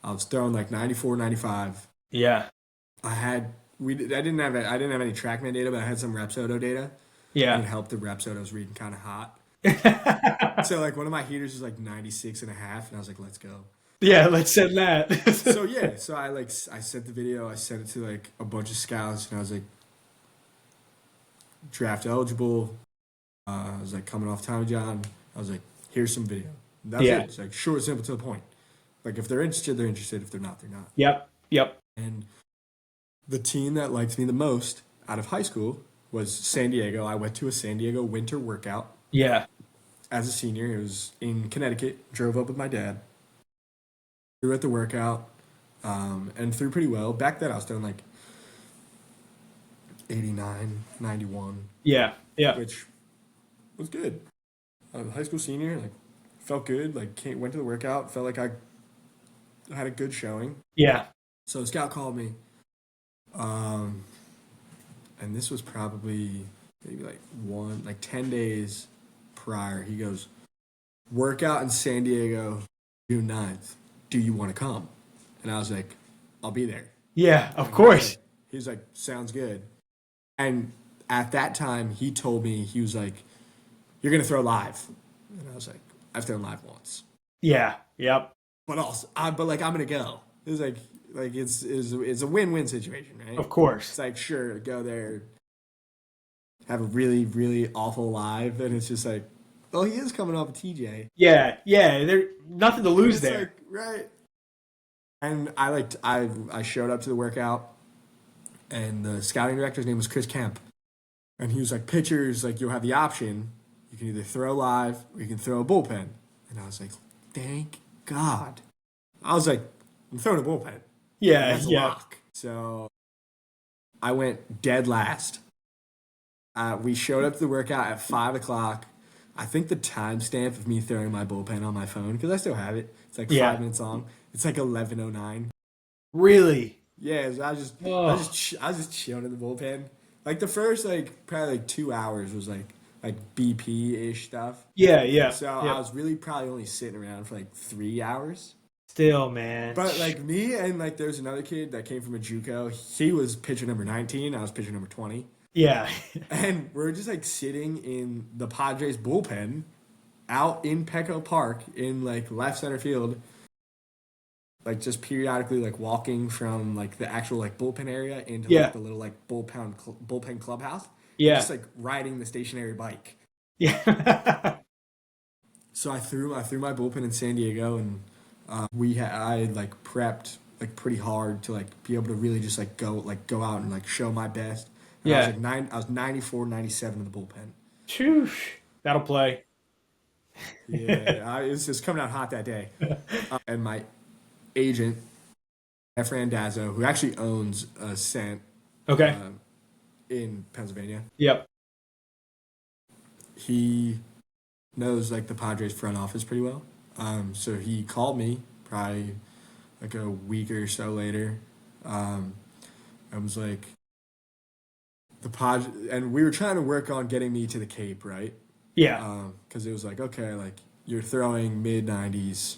I was throwing like 94, 95.
yeah,
I had I didn't have any TrackMan data, but I had some Repsodo data. And
yeah.
it helped the Repsodo I was reading kind of hot. So like one of my heaters was like 96 and a half, and I was like, let's go.
Yeah, let's send that.
So yeah, so I sent the video, I sent it to like a bunch of scouts, and I was like draft eligible. I was like coming off Tommy John. I was like, here's some video. And that's
Yeah.
it. It's like short, simple, to the point. Like if they're interested, they're interested. If they're not, they're not.
Yep. Yep.
And the team that liked me the most out of high school was San Diego. I went to a San Diego winter workout
Yeah.
as a senior. It was in Connecticut. Drove up with my dad. Threw at the workout and threw pretty well. Back then, I was throwing like 89, 91,
Yeah. Yeah.
which was good. I was a high school senior. Like, felt good. Like, went to the workout. Felt like I had a good showing.
Yeah.
So the scout called me. And this was probably maybe like 10 days prior. He goes, workout in San Diego, June 9th. Do you want to come? And I was like, I'll be there.
Yeah. Of
And
course.
he was like, sounds good. And at that time, he told me, he was like, you're going to throw live. And I was like, I've thrown live once.
Yeah. Yep.
But also, but like, I'm going to go. It was like it's a win-win situation, right?
Of course.
It's like, sure, go there, have a really, really awful live, and it's just like, oh, he is coming off a TJ.
Yeah. Yeah. There's nothing to lose
It's
there.
like, right. And I showed up to the workout, and the scouting director's name was Chris Kemp. And he was like, pitchers, like, you'll have the option. You can either throw live or you can throw a bullpen. And I was like, thank God. I was like, I'm throwing a bullpen.
Yeah.
That's a
Yeah.
lock. So I went dead last. We showed up to the workout at 5 o'clock. I think the timestamp of me throwing my bullpen on my phone, because I still have it, it's like
Yeah.
5 minutes long. It's like 11:09.
Really.
Yeah, so
Oh.
I was just chilling in the bullpen. Like the first like probably like 2 hours was like BP ish stuff.
Yeah. Yeah.
So
Yeah.
I was really probably only sitting around for like 3 hours.
Still, man.
But like me and like there's another kid that came from a JUCO. He was pitcher number 19. I was pitcher number 20.
Yeah.
And we're just like sitting in the Padres bullpen out in Petco Park in like left center field, like just periodically like walking from like the actual like bullpen area into
Yeah.
like the little like bullpen clubhouse.
Yeah.
Just like riding the stationary bike.
Yeah.
So I threw my bullpen in San Diego, and I had like prepped like pretty hard to like be able to really just like go out and like show my best. And
Yeah.
I was 94, 97 in the bullpen.
Shoosh. That'll play.
Yeah, it was just coming out hot that day. And my agent, Jeff Randazzo, who actually owns a Scent
Okay.
in Pennsylvania,
Yep.
he knows like the Padres front office pretty well. So he called me probably like a week or so later. I was like, and we were trying to work on getting me to the Cape, right?
Yeah.
Because it was like, okay, like you're throwing mid 90s.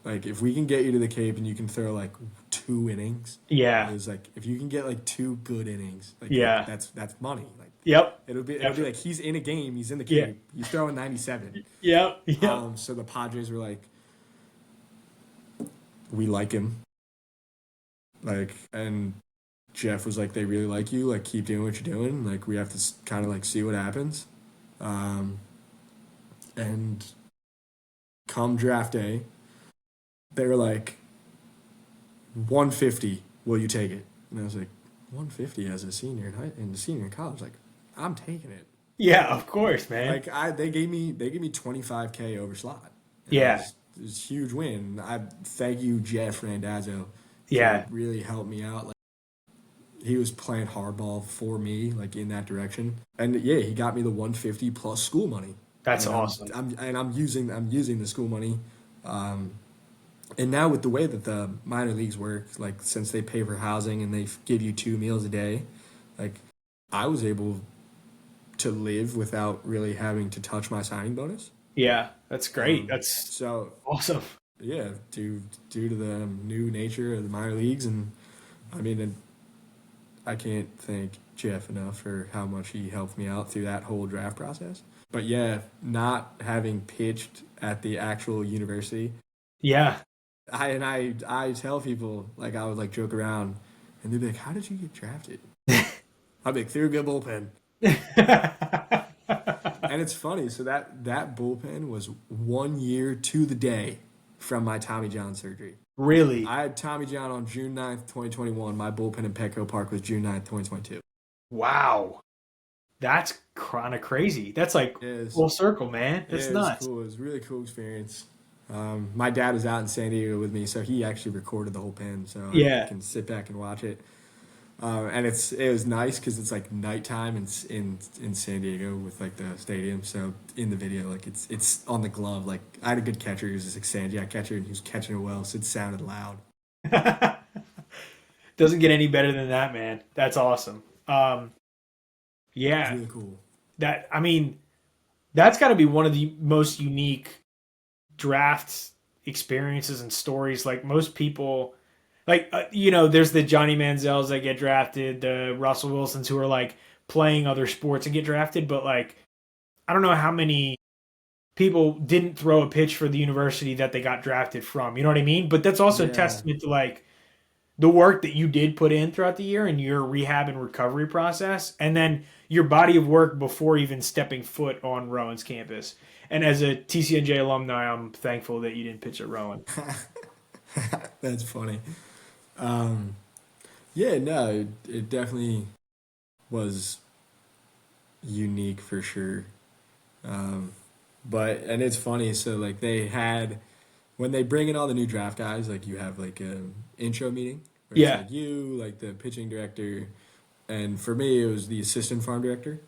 Like if we can get you to the Cape and you can throw like 2 innings,
Yeah.
it was like if you can get like 2 good innings, like
Yeah.
that's money. Like
Yep.
it'll be like he's in a game, he's in the
Yeah.
Cape, he's throwing 97.
Yep. Yep.
So the Padres were like, we like him, like, and Jeff was like, they really like you, like keep doing what you're doing, like we have to kind of like see what happens. And come draft day, they were like, 150, will you take it? And I was like, 150 as a senior in college, like I'm taking it.
Yeah. Of course, man.
Like they gave me $25K over slot. And
Yeah.
it was a huge win. I thank you, Jeff Randazzo.
Yeah.
For really helped me out. Like he was playing hardball for me, like in that direction. And yeah, he got me the 150 plus school money.
That's
And
awesome.
I'm using the school money. And now with the way that the minor leagues work, like since they pay for housing and they give you 2 meals a day, like I was able to live without really having to touch my signing bonus.
Yeah. That's great. That's
So
awesome.
yeah, due to the new nature of the minor leagues, and I mean, I can't thank Jeff enough for how much he helped me out through that whole draft process. But yeah, not having pitched at the actual university,
Yeah.
I tell people, like I would like joke around, and they'd be like, "How did you get drafted?" I'd be like, "Through a good bullpen." And it's funny. So that bullpen was 1 year to the day from my Tommy John surgery.
Really?
I had Tommy John on June 9th, 2021. My bullpen in Petco Park was June 9th, 2022.
Wow. That's kind of crazy. That's like full circle, man. That's
It was
nuts.
cool. It was a really cool experience. My dad was out in San Diego with me, so he actually recorded the whole pen, so
Yeah.
I can sit back and watch it. And it was nice because it's like nighttime in San Diego with like the stadium. So in the video, like it's on the glove. Like I had a good catcher. He was this like Sanjak catcher, and he was catching it well, so it sounded loud.
Doesn't get any better than that, man. That's awesome.
It
Yeah.
was really cool.
That's got to be one of the most unique draft experiences and stories. Like most people, like there's the Johnny Manziels that get drafted, the Russell Wilsons who are like playing other sports and get drafted, but like I don't know how many people didn't throw a pitch for the university that they got drafted from. You know what I mean? But that's also a
Yeah.
testament to like the work that you did put in throughout the year and your rehab and recovery process, and then your body of work before even stepping foot on Rowan's campus. And as a TCNJ alumni, I'm thankful that you didn't pitch at Rowan.
That's funny. Yeah, no, it definitely was unique for sure. And it's funny. So like when they bring in all the new draft guys, like you have like an intro meeting. Where
Yeah.
It's like you, like the pitching director, and for me it was the assistant farm director.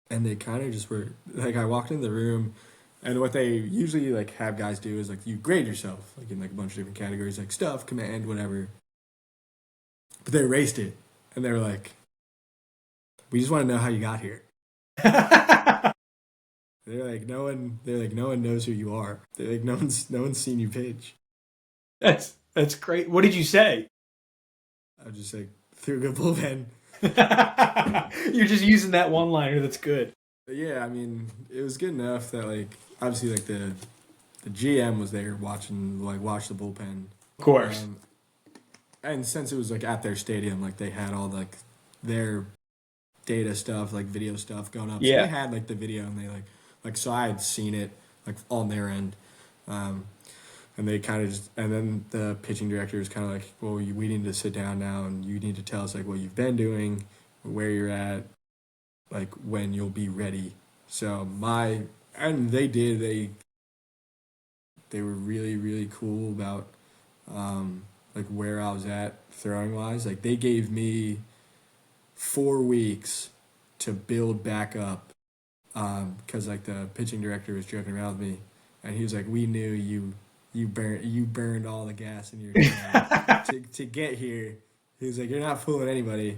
And they kind of just were like, I walked in the room, and what they usually like have guys do is like you grade yourself like in like a bunch of different categories, like stuff, command, whatever. But they erased it, and they were like, "We just want to know how you got here." They're like, no one knows who you are. They're like, no one's seen you pitch.
That's great. What did you say?
I was just like, threw a good bullpen.
You're just using that one liner. That's good.
But yeah, I mean, it was good enough that like obviously like the GM was there watch the bullpen.
Of course.
And since it was like at their stadium, like they had all like their data stuff, like video stuff going up.
Yeah.
So they had like the video and they like so I had seen it like on their end. And they kind of just, and then the pitching director was kind of like, well, we need to sit down now and you need to tell us like what you've been doing, where you're at, like when you'll be ready. So and they did, they were really, really cool about like where I was at throwing wise. Like they gave me 4 weeks to build back up because like the pitching director was joking around with me and he was like, we knew you burned all the gas in your tank to get here. He was like, you're not fooling anybody.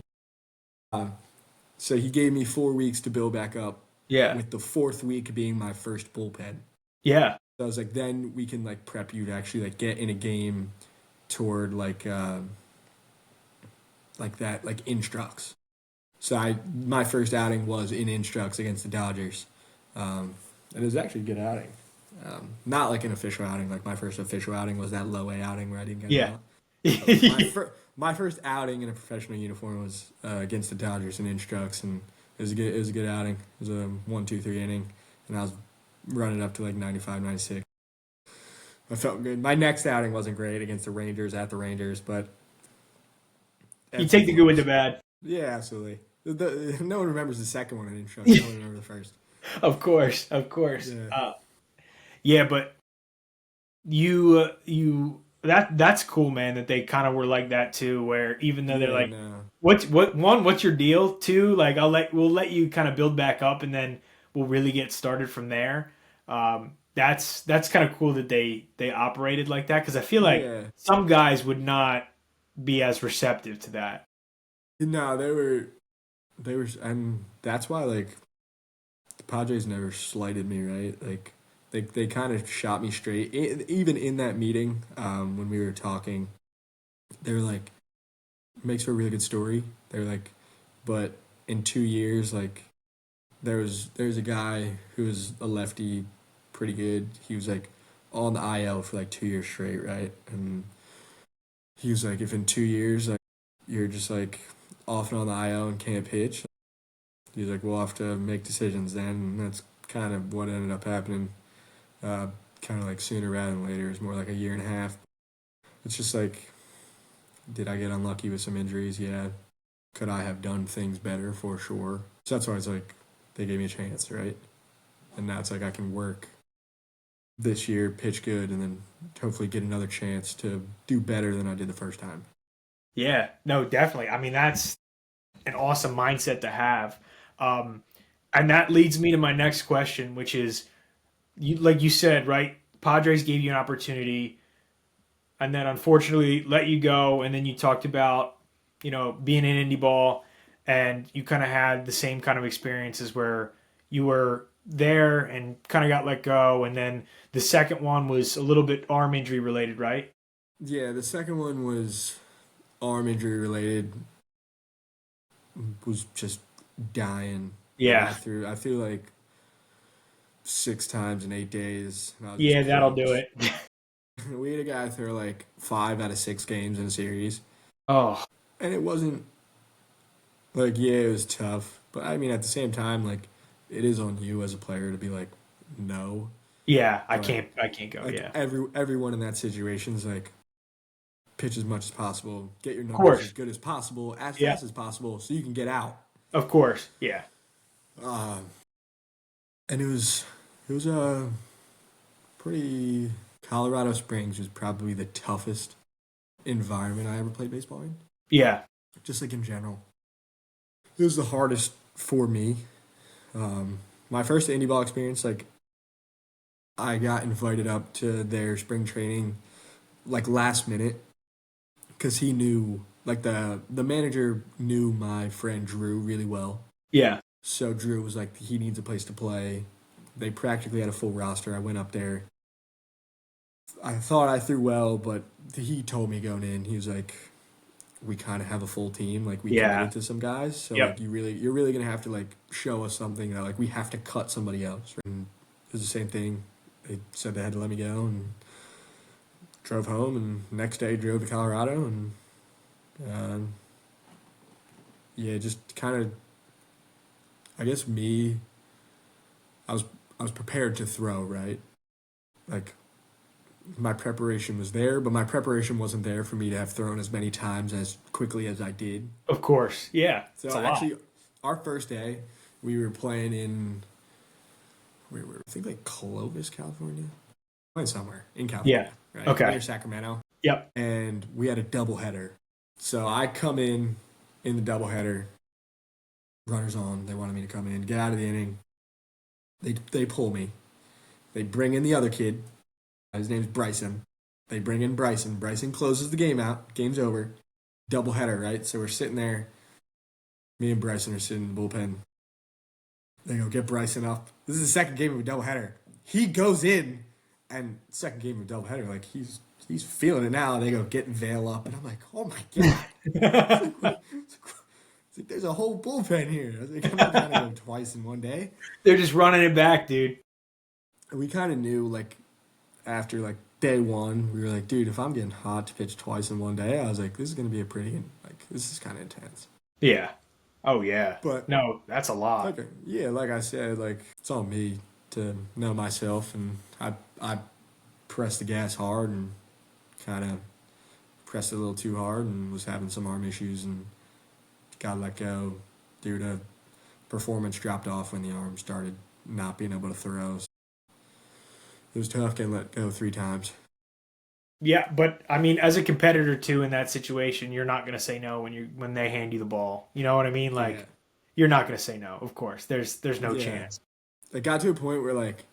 So he gave me 4 weeks to build back up.
Yeah.
With the 4th week being my first bullpen.
Yeah.
So I was like, then we can like prep you to actually like get in a game toward like that like instructs. So my first outing was in instructs against the Dodgers. And it was actually a good outing. Not like an official outing. Like my first official outing was that low A outing where I didn't get out. My first outing in a professional uniform was against the Dodgers in instructs, and it was a good outing. It was a 1-2-3 inning, and I was running up to like 95, 96. I felt good. My next outing wasn't great against the Rangers at the Rangers, but
you take the good with the bad.
Yeah, absolutely. No one remembers the second one in instructs. I only remember the first.
Of course. Yeah, but that's cool, man. That they kind of were like that too. Where even though they're like,
no.
What's your deal? Two, like we'll let you kind of build back up, and then we'll really get started from there. That's kind of cool that they operated like that because I feel like some guys would not be as receptive to that.
No, they were, and that's why like the Padres never slighted me, right? Like they kind of shot me straight. Even in that meeting, when we were talking, they were like, makes for a really good story. They were like, but in 2 years, like there's a guy who was a lefty, pretty good. He was like on the IL for like 2 years straight, right? And he was like, if in 2 years like you're just like off and on the IL and can't pitch, he's like, we'll have to make decisions then. And that's kind of what ended up happening. Kind of like sooner rather than later. It was more like a year and a half. It's just like, did I get unlucky with some injuries? Yeah. Could I have done things better? For sure. So that's why it's like they gave me a chance, right? And now it's like I can work this year, pitch good, and then hopefully get another chance to do better than I did the first time.
Yeah, no, definitely. I mean, that's an awesome mindset to have. And that leads me to my next question, which is, like you said, right? Padres gave you an opportunity and then unfortunately let you go. And then you talked about, being in indie ball and you kind of had the same kind of experiences where you were there and kind of got let go. And then the second one was a little bit arm injury related, right?
Yeah, the second one was arm injury related. Was just dying.
Yeah.
I threw like 6 times in 8 days.
Yeah, that'll do it.
We had a guy throw like 5 out of 6 games in a series.
Oh.
And it wasn't like, it was tough. But I mean, at the same time, like, it is on you as a player to be like, no.
Yeah, I can't go.
Like,
yeah.
Everyone in that situation is like, pitch as much as possible, get your numbers as good as possible, as fast as possible, so you can get out.
Of course, yeah.
And it was pretty. Colorado Springs was probably the toughest environment I ever played baseball in.
Yeah.
Just like in general, it was the hardest for me. My first indie ball experience, like, I got invited up to their spring training, like, last minute. Because he knew, like, the manager knew my friend Drew really well.
Yeah.
So Drew was like, he needs a place to play. They practically had a full roster. I went up there. I thought I threw well, but he told me going in, he was like, we kind of have a full team. Like we
Yeah.
committed to some guys, so
Yep.
like you're really gonna have to like show us something that like we have to cut somebody else. And it was the same thing. They said they had to let me go and drove home, and next day drove to Colorado, and um, yeah, just kind of. I guess me, I was I was prepared to throw, right. Like my preparation was there, but my preparation wasn't there for me to have thrown as many times as quickly as I did.
Of course. Yeah.
So
It's a lot.
actually, our first day, we were playing in where were we? I think like Clovis, California, playing somewhere in
Yeah.
California, right?
Okay.
Near Sacramento,
Yep.
and we had a doubleheader. So I come in the doubleheader, runners on. They wanted me to come in, get out of the inning. They pull me. They bring in the other kid. His name's Bryson. They bring in Bryson. Bryson closes the game out. Game's over. Doubleheader, right? So we're sitting there. Me and Bryson are sitting in the bullpen. They go get Bryson up. This is the second game of a doubleheader. He goes in, and second game of a doubleheader, like he's feeling it now. They go get Vail up, and I'm like, oh my god. It's like there's a whole bullpen here. I was like, I'm not gonna go twice in one day.
They're just running it back, dude.
We kind of knew like after like day one, we were like, dude, if I'm getting hot to pitch twice in one day, I was like, this is gonna be a pretty like this is kind of intense.
Yeah. Oh yeah.
But
No, that's a lot.
like yeah, like I said, like it's on me to know myself, and I pressed the gas hard and kind of pressed it a little too hard and was having some arm issues and got let go due to performance dropped off when the arm started not being able to throw. So it was tough getting let go 3 times.
Yeah, but I mean, as a competitor too, in that situation, you're not gonna say no when they hand you the ball. You know what I mean? Like,
Yeah.
you're not gonna say no. Of course, there's no
Yeah.
chance.
It got to a point where like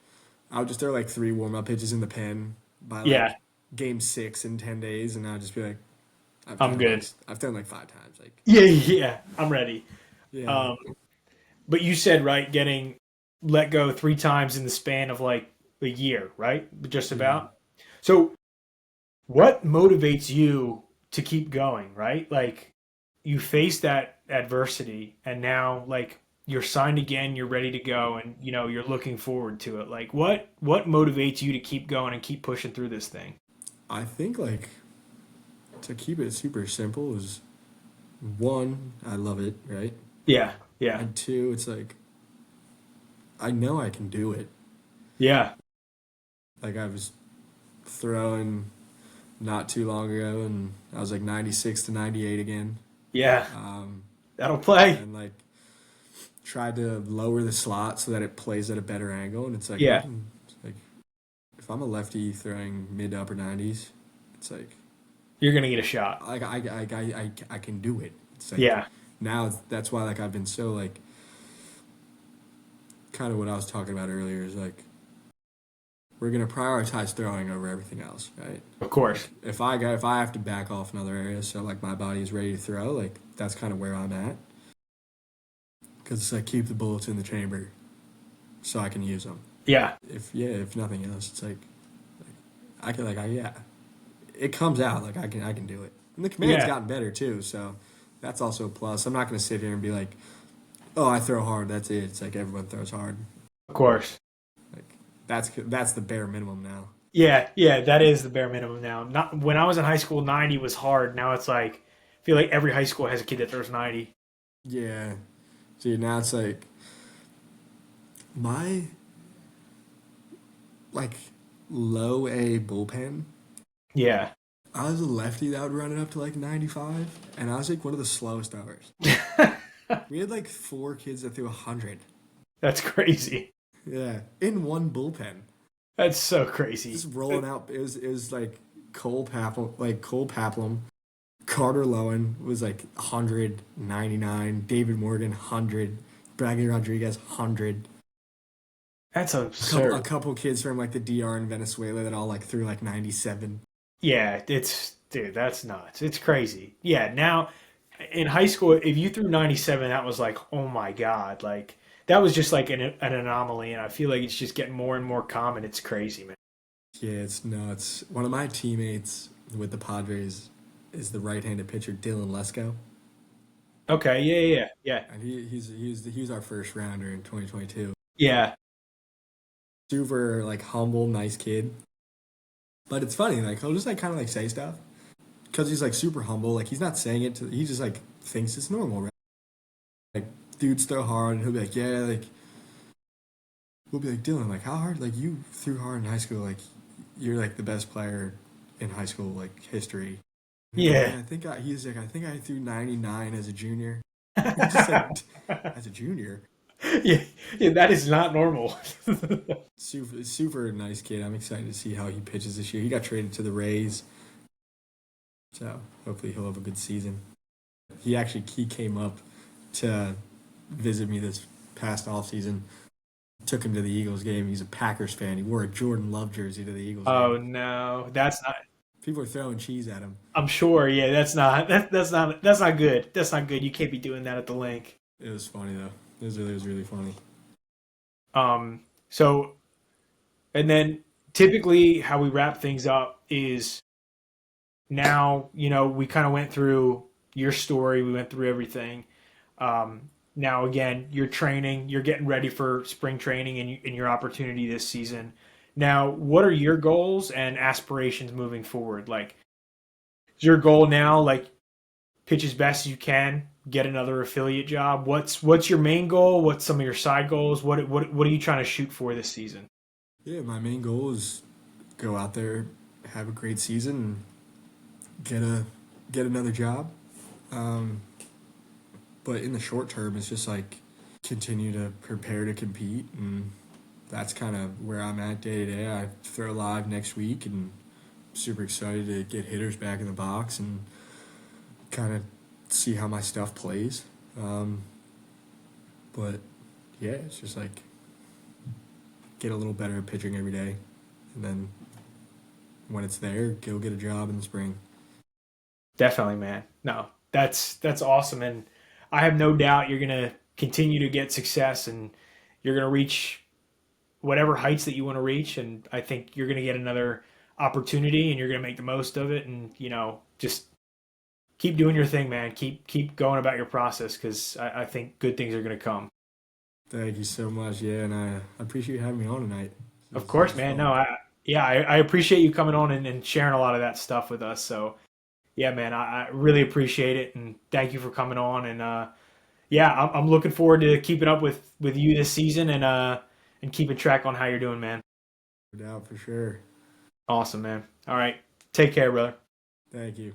I would just throw like 3 warm up pitches in the pen by like
Yeah,
game 6 in 10 days, and I'd just be like,
I'm good.
I've thrown like 5 times. Like
Yeah, I'm ready.
yeah,
Um, but you said right, getting let go 3 times in the span of like a year, right? Just about. So, what motivates you to keep going, right? Like, you face that adversity, and now like you're signed again, you're ready to go, and you're looking forward to it. Like, what motivates you to keep going and keep pushing through this thing?
I think like to keep it super simple is one, I love it, right?
Yeah, yeah,
And 2, it's like I know I can do it.
yeah,
Like I was throwing not too long ago, and I was like 96 to 98 again.
yeah.
Um,
That'll play.
and like tried to lower the slot so that it plays at a better angle, and it's like
Yeah.
it's like if I'm a lefty throwing mid to upper 90s, it's like
You're gonna get a shot.
I can do it. It's like
Yeah,
now that's why like I've been so like kind of what I was talking about earlier is like we're gonna prioritize throwing over everything else, right?
of course.
If I have to back off in other areas, so like my body is ready to throw, like that's kind of where I'm at. Because it's like keep the bullets in the chamber, so I can use them.
Yeah,
If nothing else, it's like I can yeah, it comes out like I can do it. And the command's
Yeah.
gotten better too, so that's also a plus. I'm not gonna sit here and be like, oh, I throw hard, that's it. It's like everyone throws hard.
of course.
Like that's the bare minimum now.
Yeah, yeah, that is the bare minimum now. Not when I was in high school, 90 was hard. Now it's like I feel like every high school has a kid that throws 90.
Yeah. Dude, now it's like my like low A bullpen.
Yeah.
I was a lefty that would run it up to like 95, and I was like one of the slowest throwers. We had like 4 kids that threw 100.
That's crazy.
Yeah, in one bullpen,
That's so crazy.
just rolling out. It was like Cole Paplum, Carter Lowen was like 199, David Morgan 100, Bradley Rodriguez 100.
That's
A
absurd.
couple kids from like the DR in Venezuela that all like threw like 97.
Yeah, dude, that's nuts. It's crazy. Yeah, now in high school, if you threw 97, that was like, oh my God. Like, that was just like an anomaly, and I feel like it's just getting more and more common. It's crazy, man.
Yeah, it's nuts. One of my teammates with the Padres is the right-handed pitcher Dylan Lesko,
Okay, yeah.
and he was our first rounder in 2022.
Yeah.
Super like humble, nice kid. But it's funny, like he'll just like kind of like say stuff because he's like super humble. Like he's not saying it to. He just like thinks it's normal, right? Like dudes throw hard, and he'll be like, yeah, like we'll be like Dylan, like how hard? Like you threw hard in high school. Like you're like the best player in high school like history.
Yeah.
Yeah, he's like I think I threw 99 as a junior. Just like as a junior.
Yeah, yeah, that is not normal.
Super nice kid. I'm excited to see how he pitches this year. He got traded to the Rays, so hopefully he'll have a good season. He came up to visit me this past off season. Took him to the Eagles game. He's a Packers fan. He wore a Jordan Love jersey to the Eagles
Oh
game.
no, that's not.
People are throwing cheese at him.
I'm sure. Yeah, that's not good. That's not good. You can't be doing that at the link.
It was funny though. It was really funny.
So, and then typically how we wrap things up is now, we kind of went through your story. We went through everything. Now, again, you're training, you're getting ready for spring training and your opportunity this season. Now, what are your goals and aspirations moving forward? Like, is your goal now, like, pitch as best as you can, get another affiliate job? What's your main goal? What's some of your side goals? What are you trying to shoot for this season?
Yeah, my main goal is go out there, have a great season, and get another job. But in the short term, it's just like continue to prepare to compete, and that's kind of where I'm at day to day. I throw live next week, and I'm super excited to get hitters back in the box and kind of see how my stuff plays. But yeah, it's just like get a little better at pitching every day, and then when it's there, go get a job in the spring.
Definitely, man. No, that's awesome, and I have no doubt you're gonna continue to get success, and you're gonna reach whatever heights that you want to reach. And I think you're gonna get another opportunity, and you're gonna make the most of it. And just keep doing your thing, man. Keep going about your process because I think good things are gonna come.
Thank you so much. Yeah, and I appreciate you having me on tonight.
Of course, man. No, I appreciate you coming on and sharing a lot of that stuff with us. So yeah, man, I really appreciate it, and thank you for coming on. And yeah, I'm looking forward to keeping up with you this season and keeping track on how you're doing, man.
No doubt for sure.
Awesome, man. All right, take care, brother.
Thank you.